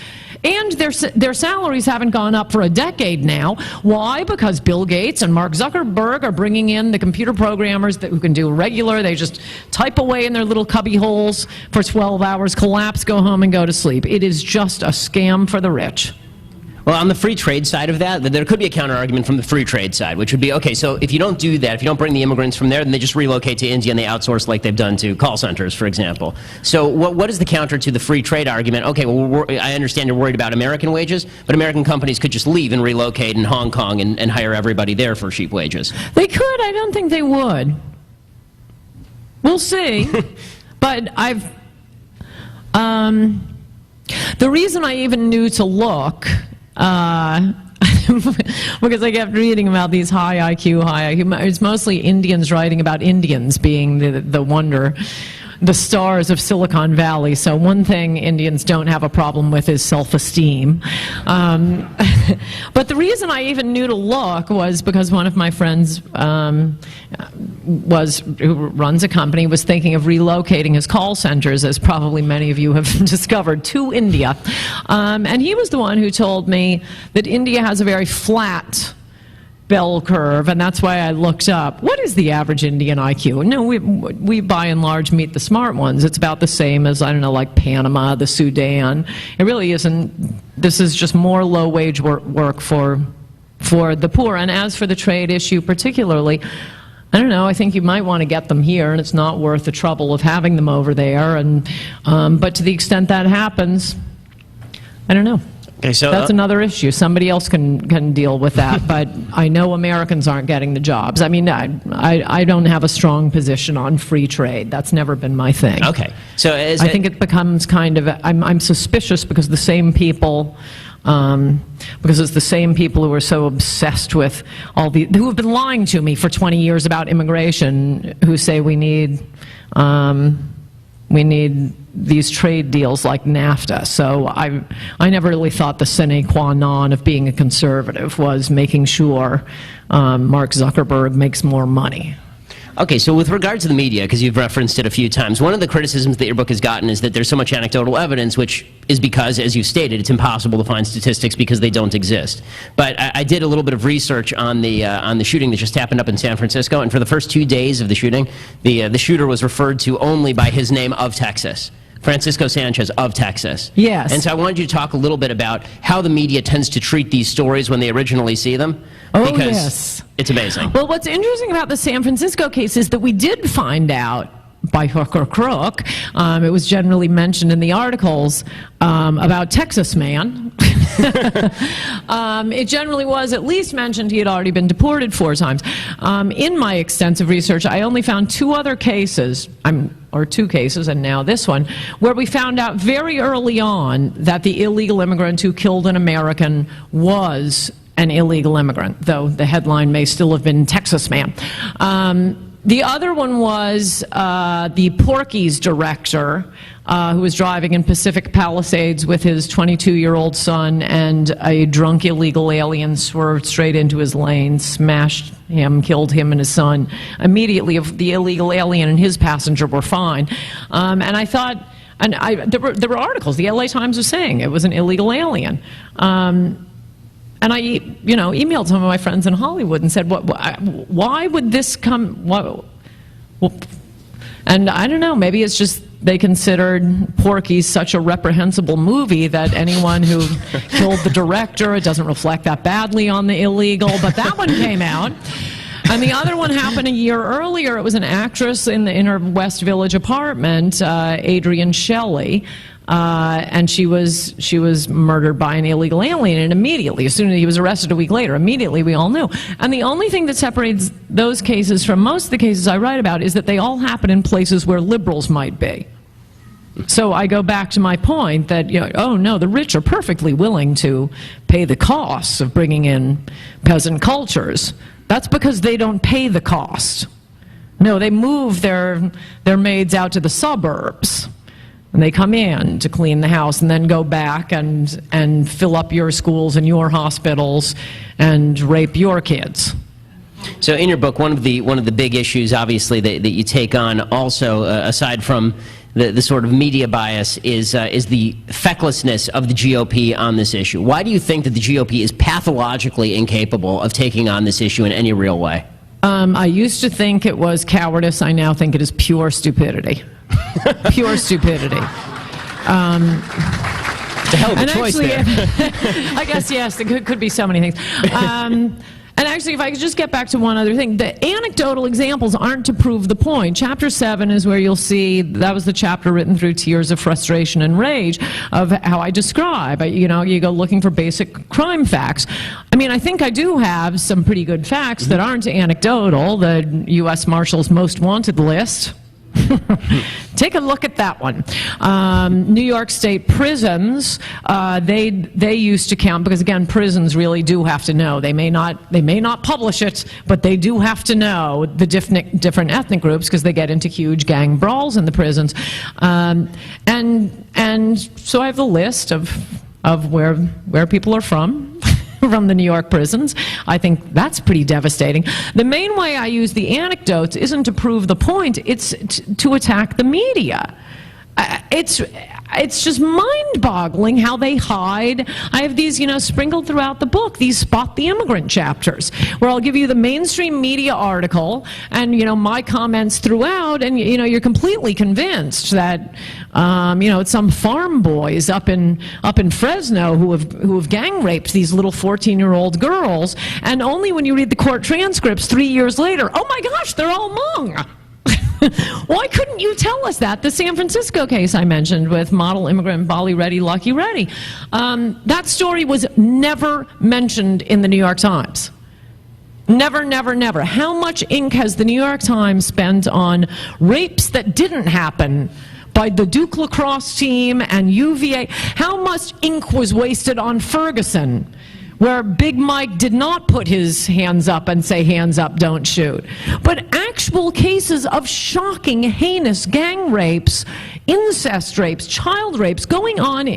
Speaker 4: And their salaries haven't gone up for a decade now. Why? Because Bill Gates and Mark Zuckerberg are bringing in the computer programmers who can do regular. They just type away in their little cubby holes for 12 hours, collapse, go home, and go to sleep. It is just a scam for the rich.
Speaker 2: Well, on the free trade side of that, there could be a counter-argument from the free trade side, which would be, okay, so if you don't do that, if you don't bring the immigrants from there, then they just relocate to India and they outsource like they've done to call centers, for example. So what is the counter to the free trade argument? Okay, well, I understand you're worried about American wages, but American companies could just leave and relocate in Hong Kong and hire everybody there for cheap wages.
Speaker 4: They could. I don't think they would. We'll see. But the reason I even knew to look, because I kept reading about these high IQ. It's mostly Indians writing about Indians being the stars of Silicon Valley. So one thing Indians don't have a problem with is self-esteem. But the reason I even knew to look was because one of my friends who runs a company was thinking of relocating his call centers, as probably many of you have discovered, to India. And he was the one who told me that India has a very flat bell curve, and that's why I looked up, what is the average Indian IQ? No, we by and large meet the smart ones. It's about the same as, I don't know, like Panama, the Sudan. It really isn't. This is just more low-wage work for the poor. And as for the trade issue particularly, I don't know, I think you might want to get them here, and it's not worth the trouble of having them over there. And but to the extent that happens, I don't know.
Speaker 2: Okay, so
Speaker 4: that's another issue. Somebody else can deal with that, but I know Americans aren't getting the jobs. I mean, I don't have a strong position on free trade. That's never been my thing.
Speaker 2: Okay, so
Speaker 4: I think it becomes kind of, I'm suspicious because the same people, because it's the same people who are so obsessed with who have been lying to me for 20 years about immigration, who say we need these trade deals like NAFTA. So I never really thought the sine qua non of being a conservative was making sure Mark Zuckerberg makes more money.
Speaker 2: Okay, so with regard to the media, because you've referenced it a few times, one of the criticisms that your book has gotten is that there's so much anecdotal evidence, which is because, as you stated, it's impossible to find statistics because they don't exist. But I did a little bit of research on the shooting that just happened up in San Francisco, and for the first 2 days of the shooting, the shooter was referred to only by his name of Texas. Francisco Sanchez of Texas.
Speaker 4: Yes.
Speaker 2: And so I wanted you to talk a little bit about how the media tends to treat these stories when they originally see them.
Speaker 4: Oh,
Speaker 2: because
Speaker 4: yes.
Speaker 2: It's amazing.
Speaker 4: Well, what's interesting about the San Francisco case is that we did find out, by hook or crook, it was generally mentioned in the articles about Texas Man. It generally was at least mentioned he had already been deported 4 times. In my extensive research, I only found 2 other cases, or 2 cases, and now this one, where we found out very early on that the illegal immigrant who killed an American was an illegal immigrant, though the headline may still have been Texas Man. The other one was the Porky's director, who was driving in Pacific Palisades with his 22-year-old son, and a drunk illegal alien swerved straight into his lane, smashed him, killed him and his son. Immediately, the illegal alien and his passenger were fine. And I thought, there were articles, the LA Times was saying it was an illegal alien. And I, emailed some of my friends in Hollywood and said, why would this come? And I don't know, maybe it's just they considered Porky such a reprehensible movie that anyone who killed the director, it doesn't reflect that badly on the illegal, but that one came out. And the other one happened a year earlier. It was an actress in her West Village apartment, Adrienne Shelley. And she was murdered by an illegal alien, and immediately, as soon as he was arrested a week later, immediately we all knew. And the only thing that separates those cases from most of the cases I write about is that they all happen in places where liberals might be. So I go back to my point that, oh no, the rich are perfectly willing to pay the costs of bringing in peasant cultures. That's because they don't pay the cost. No, they move their maids out to the suburbs. And they come in to clean the house and then go back and fill up your schools and your hospitals and rape your kids.
Speaker 2: So in your book, one of the big issues, obviously, that you take on also, aside from the sort of media bias, is the fecklessness of the GOP on this issue. Why do you think that the GOP is pathologically incapable of taking on this issue in any real way?
Speaker 4: I used to think it was cowardice. I now think it is pure stupidity. Pure stupidity.
Speaker 2: It's a hell of a choice there.
Speaker 4: I guess, yes, there could be so many things. And actually, if I could just get back to one other thing, the anecdotal examples aren't to prove the point. Chapter 7 is where you'll see, that was the chapter written through tears of frustration and rage, of how I describe, you go looking for basic crime facts. I mean, I think I do have some pretty good facts that aren't anecdotal. The U.S. Marshal's Most Wanted list. Take a look at that one. New York State prisons, they used to count, because again, prisons really do have to know. They may not publish it, but they do have to know the different ethnic groups, because they get into huge gang brawls in the prisons. And so I have the list of where people are from. From the New York prisons. I think that's pretty devastating. The main way I use the anecdotes isn't to prove the point, it's to attack the media. it's just mind-boggling how they hide. I have these, sprinkled throughout the book, these Spot the Immigrant chapters, where I'll give you the mainstream media article and, my comments throughout, and, you're completely convinced that, it's some farm boys up in Fresno who have gang raped these little 14-year-old girls, and only when you read the court transcripts 3 years later, oh my gosh, they're all Hmong. Why couldn't you tell us that? The San Francisco case I mentioned with model immigrant Bali Reddy, Lucky Reddy. That story was never mentioned in the New York Times. Never, never, never. How much ink has the New York Times spent on rapes that didn't happen by the Duke lacrosse team and UVA? How much ink was wasted on Ferguson, where Big Mike did not put his hands up and say, hands up, don't shoot? But actual cases of shocking, heinous gang rapes, incest rapes, child rapes going on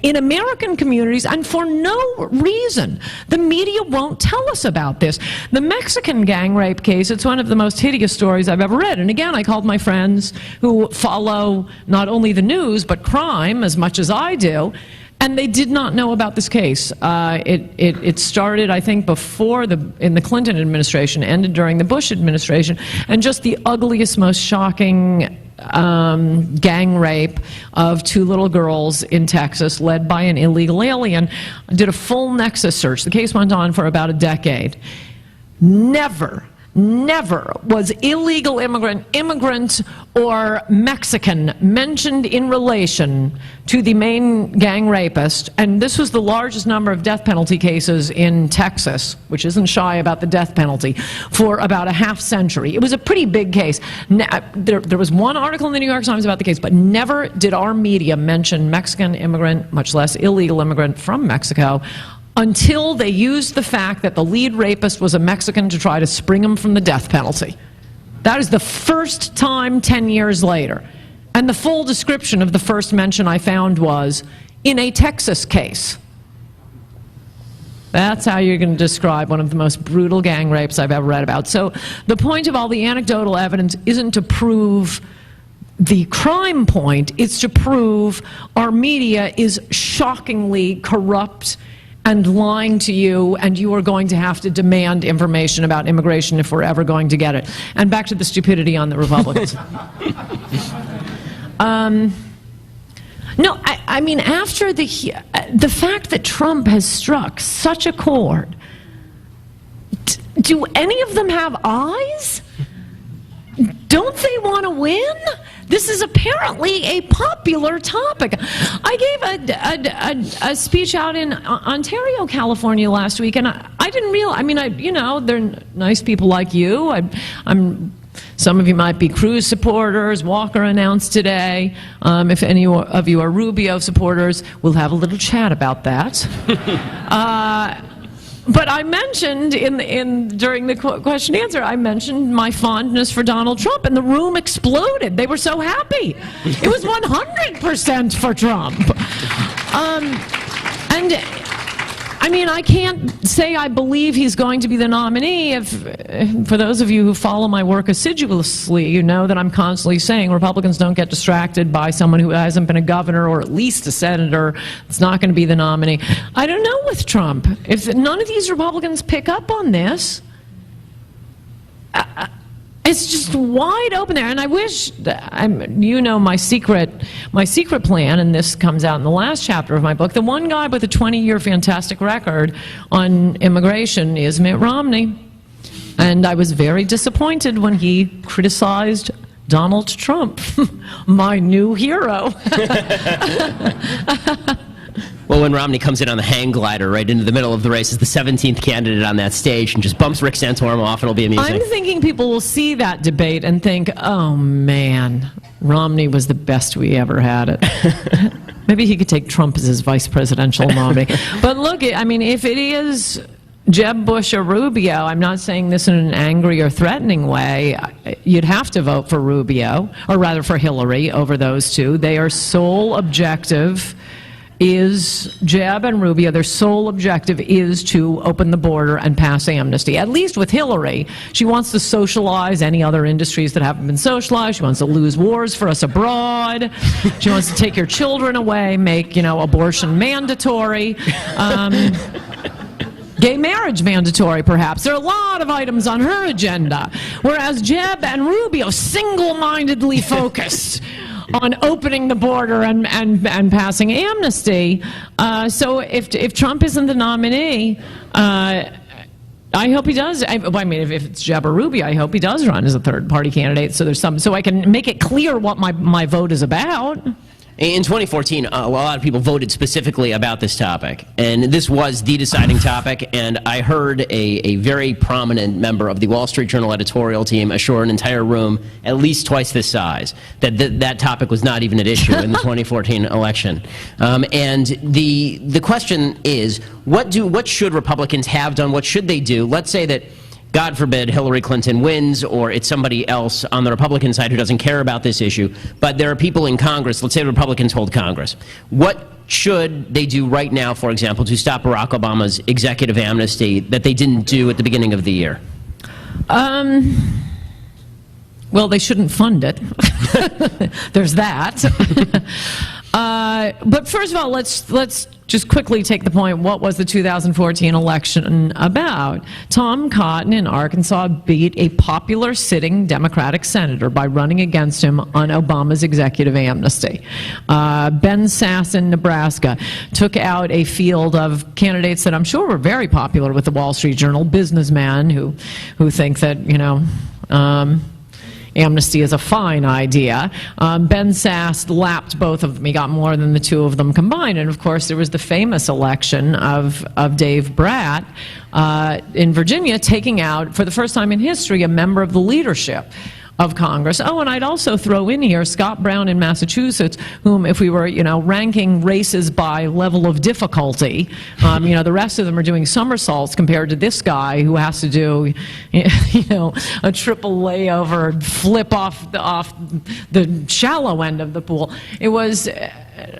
Speaker 4: in American communities, and for no reason. The media won't tell us about this. The Mexican gang rape case, it's one of the most hideous stories I've ever read. And again, I called my friends who follow not only the news, but crime as much as I do, and they did not know about this case. It started, I think, in the Clinton administration, ended during the Bush administration, and just the ugliest, most shocking gang rape of 2 little girls in Texas, led by an illegal alien. I did a full nexus search. The case went on for about a decade. Never was illegal immigrant or Mexican mentioned in relation to the main gang rapist. And this was the largest number of death penalty cases in Texas, which isn't shy about the death penalty, for about a half century. It was a pretty big case. There was one article in the New York Times about the case, but never did our media mention Mexican immigrant, much less illegal immigrant from Mexico, until they used the fact that the lead rapist was a Mexican to try to spring him from the death penalty. That is the first time 10 years later. And the full description of the first mention I found was, in a Texas case. That's how you're going to describe one of the most brutal gang rapes I've ever read about. So the point of all the anecdotal evidence isn't to prove the crime point, it's to prove our media is shockingly corrupt and lying to you, and you are going to have to demand information about immigration if we're ever going to get it. And back to the stupidity on the Republicans. No, I mean, after the fact that Trump has struck such a chord, do any of them have eyes? Don't they want to win? This is apparently a popular topic. I gave a speech out in Ontario, California last week, and I didn't realize, I mean, they're nice people like you. Some of you might be Cruz supporters. Walker announced today. If any of you are Rubio supporters, we'll have a little chat about that. But I mentioned during the question and answer, I mentioned my fondness for Donald Trump, and the room exploded. They were so happy. It was 100% for Trump. And I mean, I can't say I believe he's going to be the nominee. For those of you who follow my work assiduously, you know that I'm constantly saying Republicans don't get distracted by someone who hasn't been a governor or at least a senator. It's not going to be the nominee. I don't know with Trump. If none of these Republicans pick up on this, it's just wide open there. And I wish, my secret plan, and this comes out in the last chapter of my book. The one guy with a 20-year fantastic record on immigration is Mitt Romney. And I was very disappointed when he criticized Donald Trump, my new hero.
Speaker 2: Well, when Romney comes in on the hang glider right into the middle of the race as the 17th candidate on that stage and just bumps Rick Santorum off, it'll be amusing.
Speaker 4: I'm thinking people will see that debate and think, oh man, Romney was the best we ever had it. Maybe he could take Trump as his vice presidential nominee. But look, I mean, if it is Jeb Bush or Rubio, I'm not saying this in an angry or threatening way, you'd have to vote for Rubio, or rather for Hillary over those two. They are sole objective is Jeb and Rubio, their sole objective is to open the border and pass amnesty. At least with Hillary, she wants to socialize any other industries that haven't been socialized. She wants to lose wars for us abroad. She wants to take your children away, make, abortion mandatory. Gay marriage mandatory, perhaps. There are a lot of items on her agenda. Whereas Jeb and Rubio single-mindedly focused on opening the border and passing amnesty. So if Trump isn't the nominee, I hope he does. If it's Jeb or Rubio, I hope he does run as a third-party candidate. So I can make it clear what my vote is about.
Speaker 2: In 2014, a lot of people voted specifically about this topic, and this was the deciding topic, and I heard a very prominent member of the Wall Street Journal editorial team assure an entire room, at least twice this size, that that topic was not even at issue in the 2014 election. And the question is, what should Republicans have done? What should they do? Let's say that, God forbid, Hillary Clinton wins, or it's somebody else on the Republican side who doesn't care about this issue, but there are people in Congress, let's say the Republicans hold Congress. What should they do right now, for example, to stop Barack Obama's executive amnesty that they didn't do at the beginning of the year?
Speaker 4: Well, they shouldn't fund it. There's that. But first of all, let's just quickly take the point. What was the 2014 election about? Tom Cotton in Arkansas beat a popular sitting Democratic senator by running against him on Obama's executive amnesty. Ben Sass in Nebraska took out a field of candidates that I'm sure were very popular with the Wall Street Journal, businessmen who think that, amnesty is a fine idea. Ben Sass lapped both of them. He got more than the two of them combined. And of course, there was the famous election of Dave Bratt in Virginia, taking out, for the first time in history, a member of the leadership of Congress. Oh, and I'd also throw in here Scott Brown in Massachusetts, whom, if we were, ranking races by level of difficulty, the rest of them are doing somersaults compared to this guy who has to do, a triple layover, flip off the shallow end of the pool. It was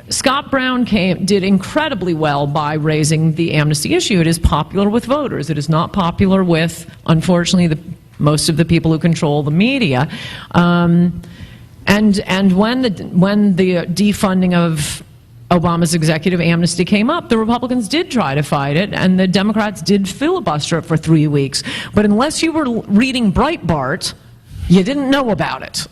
Speaker 4: Scott Brown did incredibly well by raising the amnesty issue. It is popular with voters. It is not popular with, unfortunately, most of the people who control the media. And when the defunding of Obama's executive amnesty came up, the Republicans did try to fight it, and the Democrats did filibuster it for 3 weeks. But unless you were reading Breitbart, you didn't know about it.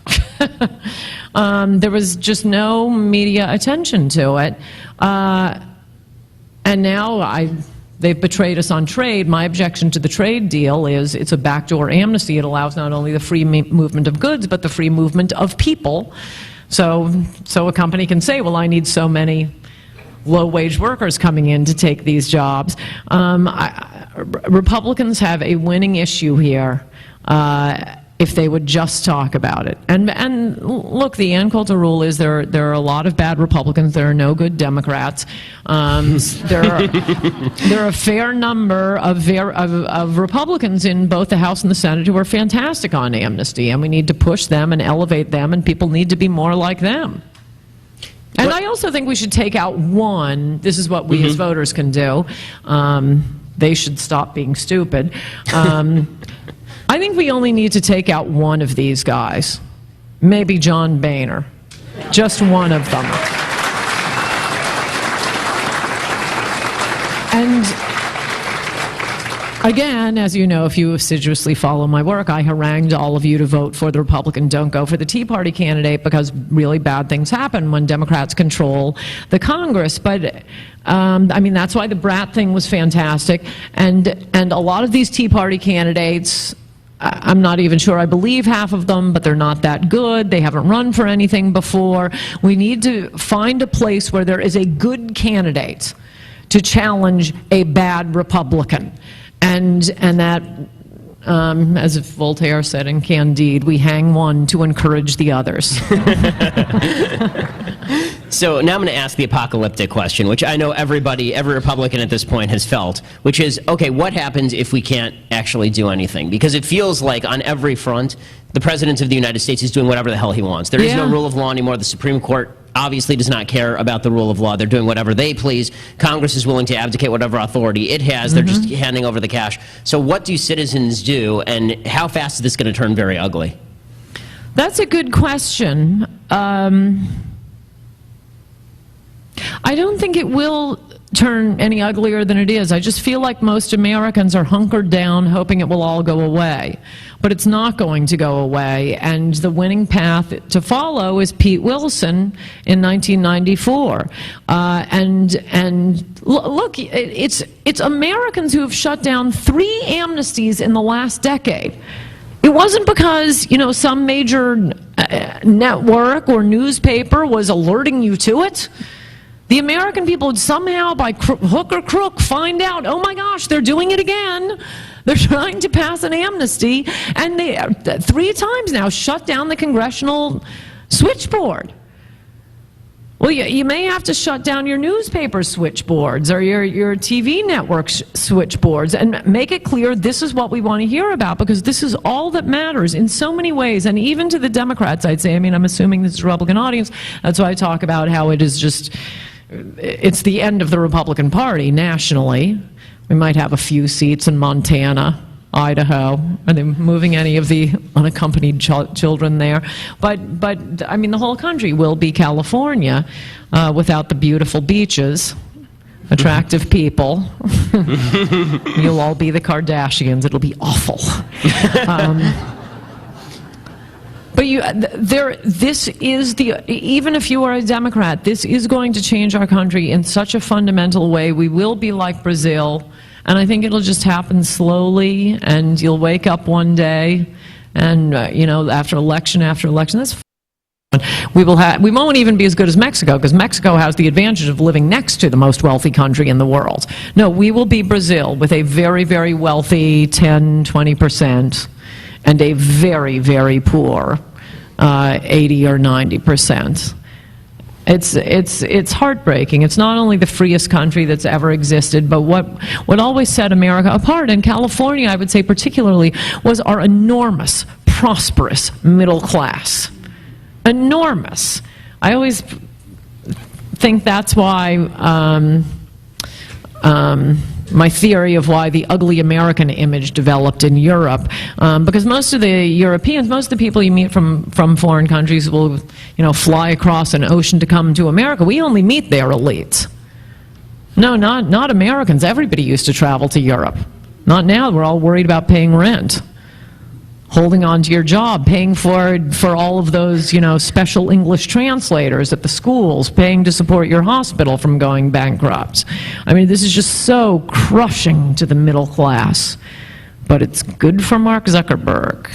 Speaker 4: There was just no media attention to it. And now they've betrayed us on trade. My objection to the trade deal is it's a backdoor amnesty. It allows not only the free movement of goods, but the free movement of people. So a company can say, well, I need so many low-wage workers coming in to take these jobs. Republicans have a winning issue here if they would just talk about it. And look, the Ann Coulter rule is there are a lot of bad Republicans. There are no good Democrats. There are a fair number of Republicans in both the House and the Senate who are fantastic on amnesty, and we need to push them and elevate them, and people need to be more like them. And I also think we should take out one. This is what we as voters can do. They should stop being stupid. I think we only need to take out one of these guys, maybe John Boehner, just one of them. And again, as you know, if you assiduously follow my work, I harangued all of you to vote for the Republican, don't go for the Tea Party candidate, because really bad things happen when Democrats control the Congress. But that's why the Bratt thing was fantastic, and a lot of these Tea Party candidates, I'm not even sure I believe half of them, but they're not that good. They haven't run for anything before. We need to find a place where there is a good candidate to challenge a bad Republican. And that, as Voltaire said in Candide, we hang one to encourage the others.
Speaker 2: So now I'm going to ask the apocalyptic question, which I know every Republican at this point has felt, which is, okay, what happens if we can't actually do anything? Because it feels like on every front, the President of the United States is doing whatever the hell he wants. There is no rule of law anymore. The Supreme Court obviously does not care about the rule of law. They're doing whatever they please. Congress is willing to abdicate whatever authority it has. They're just handing over the cash. So what do citizens do, and how fast is this going to turn very ugly?
Speaker 4: That's a good question. I don't think it will turn any uglier than it is. I just feel like most Americans are hunkered down hoping it will all go away. But it's not going to go away, and the winning path to follow is Pete Wilson in 1994. Look, it's Americans who have shut down 3 amnesties in the last decade. It wasn't because, you know, some major network or newspaper was alerting you to it. The American people would somehow, by hook or crook, find out, oh my gosh, they're doing it again. They're trying to pass an amnesty, and they 3 times now shut down the congressional switchboard. Well, you may have to shut down your newspaper switchboards or your TV network switchboards and make it clear this is what we want to hear about, because this is all that matters in so many ways. And even to the Democrats, I'd say, I mean, I'm assuming this is a Republican audience, that's why I talk about how it is just, it's the end of the Republican Party nationally. We might have a few seats in Montana, Idaho. Are they moving any of the unaccompanied children there? But I mean, the whole country will be California without the beautiful beaches, attractive people. You'll all be the Kardashians. It'll be awful. But this is even if you are a Democrat, this is going to change our country in such a fundamental way. We will be like Brazil, and I think it'll just happen slowly, and you'll wake up one day, and you know, after election, that's we won't even be as good as Mexico, because Mexico has the advantage of living next to the most wealthy country in the world. No, we will be Brazil with a very, very wealthy 10–20%. and a very, very poor 80 or 90%. It's heartbreaking. It's not only the freest country that's ever existed, but what always set America apart, and California, I would say particularly, was our enormous, prosperous middle class. Enormous. I always think that's why my theory of why the ugly American image developed in Europe, because most of the Europeans, most of the people you meet from foreign countries will, you know, fly across an ocean to come to America. We only meet their elites. No, not Americans. Everybody used to travel to Europe. Not now. We're all worried about paying rent, holding on to your job, paying for all of those, you know, special English translators at the schools, paying to support your hospital from going bankrupt. I mean, this is just so crushing to the middle class. But it's good for Mark Zuckerberg.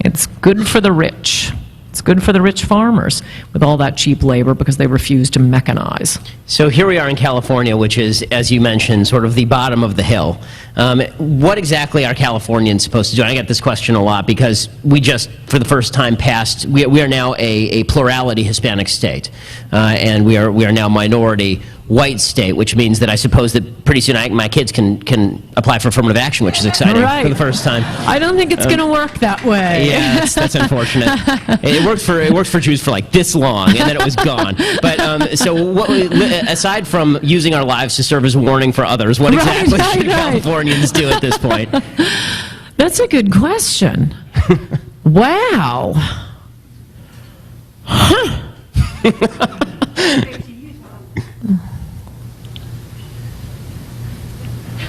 Speaker 4: It's good for the rich. It's good for the rich farmers with all that cheap labor because they refuse to mechanize.
Speaker 2: So here we are in California, which is, as you mentioned, sort of the bottom of the hill. What exactly are Californians supposed to do? And I get this question a lot because we just, for the first time, we are now a plurality Hispanic state, and we are now minority white state, which means that I suppose that pretty soon my kids can apply for affirmative action, which is exciting for the first time.
Speaker 4: I don't think it's going to work that way.
Speaker 2: Yeah, that's unfortunate. It worked for Jews for like this long, and then it was gone. But so, aside from using our lives to serve as a warning for others, what exactly should Californians do at this point?
Speaker 4: That's a good question. Wow. Huh.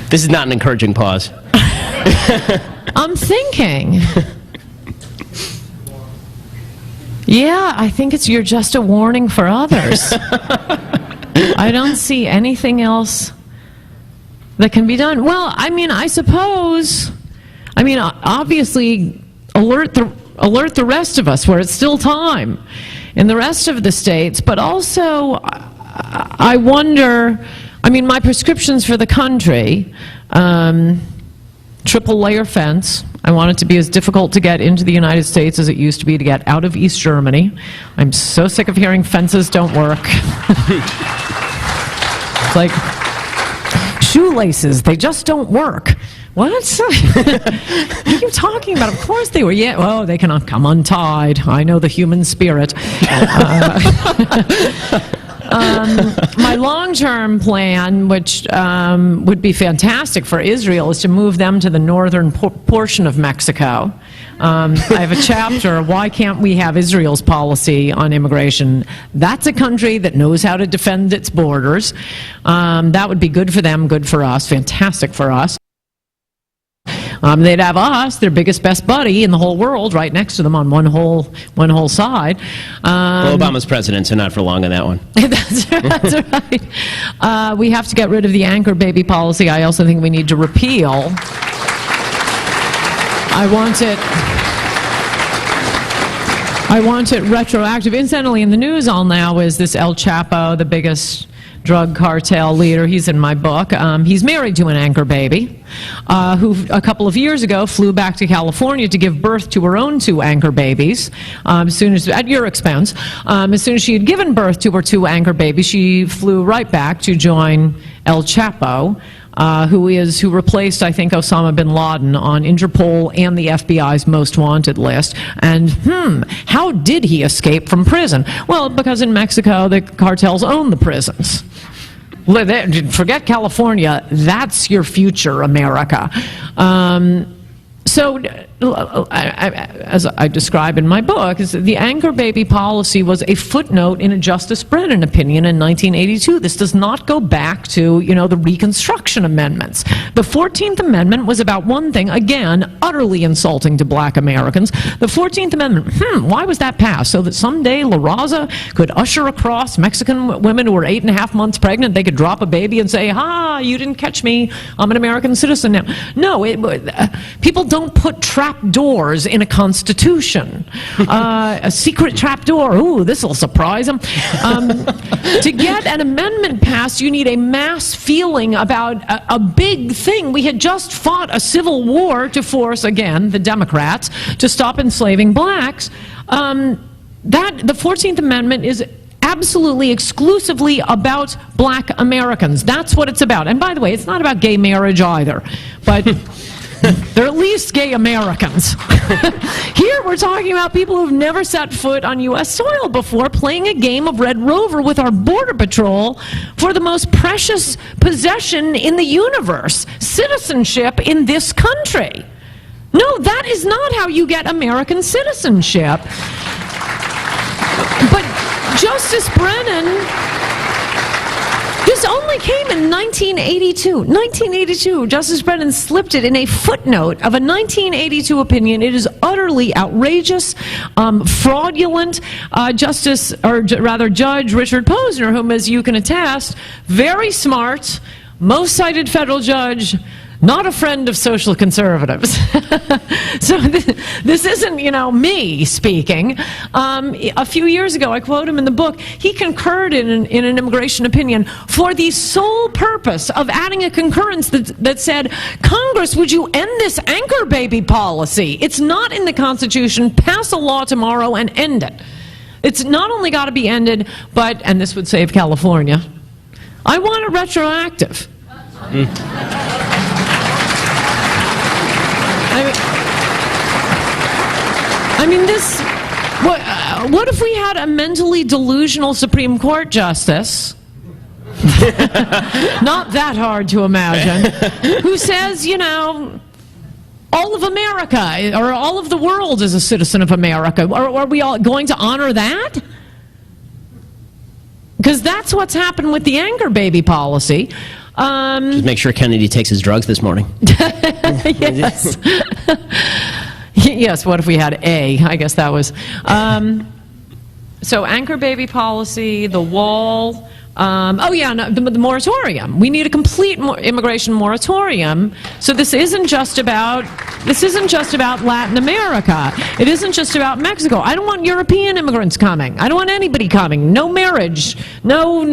Speaker 2: This is not an encouraging pause.
Speaker 4: I'm thinking. Yeah, I think you're just a warning for others. I don't see anything else that can be done. Well, I mean, I suppose, obviously, alert the rest of us where it's still time in the rest of the states, but also, I wonder, my prescriptions for the country, triple layer fence. I want it to be as difficult to get into the United States as it used to be to get out of East Germany. I'm so sick of hearing fences don't work. It's like shoelaces, they just don't work. What? What are you talking about? Of course they were. Yeah. Oh, they cannot come untied. I know the human spirit. My long-term plan, which would be fantastic for Israel, is to move them to the northern portion of Mexico. I have a chapter, why can't we have Israel's policy on immigration? That's a country that knows how to defend its borders. That would be good for them, good for us, fantastic for us. They'd have us, their biggest, best buddy in the whole world, right next to them on one whole side.
Speaker 2: Well, Obama's president, so not for long on that one.
Speaker 4: That's right. We have to get rid of the anchor baby policy. I also think we need to repeal. I want it retroactive. Incidentally, in the news all now is this El Chapo, the biggest drug cartel leader. He's in my book. He's married to an anchor baby who a couple of years ago flew back to California to give birth to her own 2 anchor babies. As soon as, at your expense, as soon as she had given birth to her 2 anchor babies, she flew right back to join El Chapo, who replaced, I think, Osama bin Laden on Interpol and the FBI's most wanted list. And, how did he escape from prison? Well, because in Mexico, the cartels own the prisons. Forget California, that's your future, America. So, as I describe in my book, is the anchor baby policy was a footnote in a Justice Brennan opinion in 1982. This does not go back to, the Reconstruction Amendments. The 14th Amendment was about one thing, again, utterly insulting to black Americans. The 14th Amendment, why was that passed? So that someday La Raza could usher across Mexican women who were 8.5 months pregnant, they could drop a baby and say, "Ha, you didn't catch me, I'm an American citizen now." No, people don't put trap doors in a constitution. A secret trap door, ooh, this will surprise them. To get an amendment passed, you need a mass feeling about a big thing. We had just fought a civil war to force, again, the Democrats, to stop enslaving blacks. The 14th Amendment is absolutely exclusively about black Americans. That's what it's about. And by the way, it's not about gay marriage either. But they're at least gay Americans. Here we're talking about people who've never set foot on U.S. soil before, playing a game of Red Rover with our Border Patrol for the most precious possession in the universe, citizenship in this country. No, that is not how you get American citizenship. But Justice Brennan, this only came in 1982. 1982, Justice Brennan slipped it in a footnote of a 1982 opinion. It is utterly outrageous, fraudulent. Judge Richard Posner, whom, as you can attest, very smart, most cited federal judge, not a friend of social conservatives. So this isn't, me speaking. A few years ago, I quote him in the book, he concurred in an immigration opinion for the sole purpose of adding a concurrence that said, "Congress, would you end this anchor baby policy? It's not in the Constitution. Pass a law tomorrow and end it." It's not only got to be ended, but, and this would save California, I want it retroactive. What if we had a mentally delusional Supreme Court justice, not that hard to imagine, who says, all of America, or all of the world is a citizen of America? Are we all going to honor that? Because that's what's happened with the anchor baby policy.
Speaker 2: Just make sure Kennedy takes his drugs this morning.
Speaker 4: Yes. Yes, what if we had A? I guess that was. So anchor baby policy, the wall. The moratorium. We need a complete immigration moratorium. So this isn't just about Latin America. It isn't just about Mexico. I don't want European immigrants coming. I don't want anybody coming. No marriage. No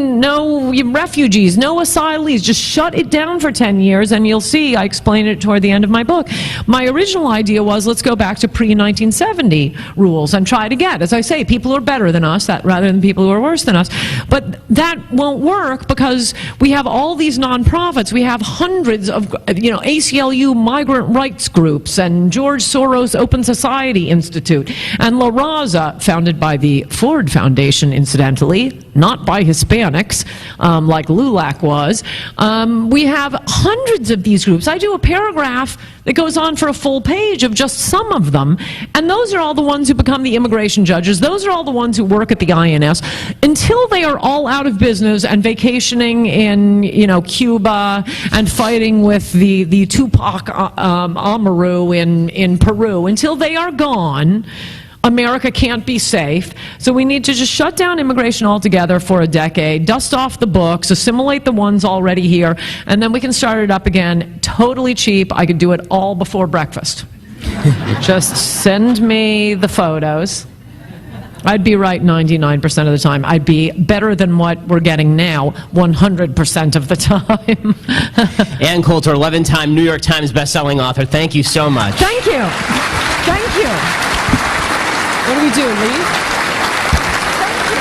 Speaker 4: refugees. No asylees. Just shut it down for 10 years, and you'll see. I explain it toward the end of my book. My original idea was, let's go back to pre-1970 rules and try to get, as I say, people who are better than us, rather than people who are worse than us. But that won't work because we have all these nonprofits. We have hundreds of, ACLU migrant rights groups and George Soros Open Society Institute and La Raza, founded by the Ford Foundation, incidentally, not by Hispanics, like LULAC was. We have hundreds of these groups. I do a paragraph that goes on for a full page of just some of them, and those are all the ones who become the immigration judges. Those are all the ones who work at the INS. Until they are all out of business and vacationing in, Cuba and fighting with the Tupac Amaru in Peru, until they are gone, America can't be safe. So we need to just shut down immigration altogether for a decade, dust off the books, assimilate the ones already here, and then we can start it up again totally cheap. I could do it all before breakfast. Just send me the photos. I'd be right 99% of the time. I'd be better than what we're getting now 100% of the time.
Speaker 2: Ann Coulter, 11-time New York Times bestselling author. Thank you so much.
Speaker 4: Thank you. Thank you. What do we do, leave? Thank you.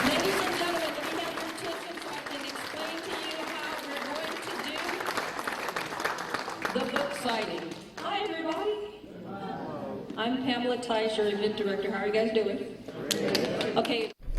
Speaker 5: Ladies and gentlemen, let me have your attention so I can explain to you how we're going to do the book signing. Hi, everybody. I'm Pamela Tice, your event director. How are you guys doing? Okay.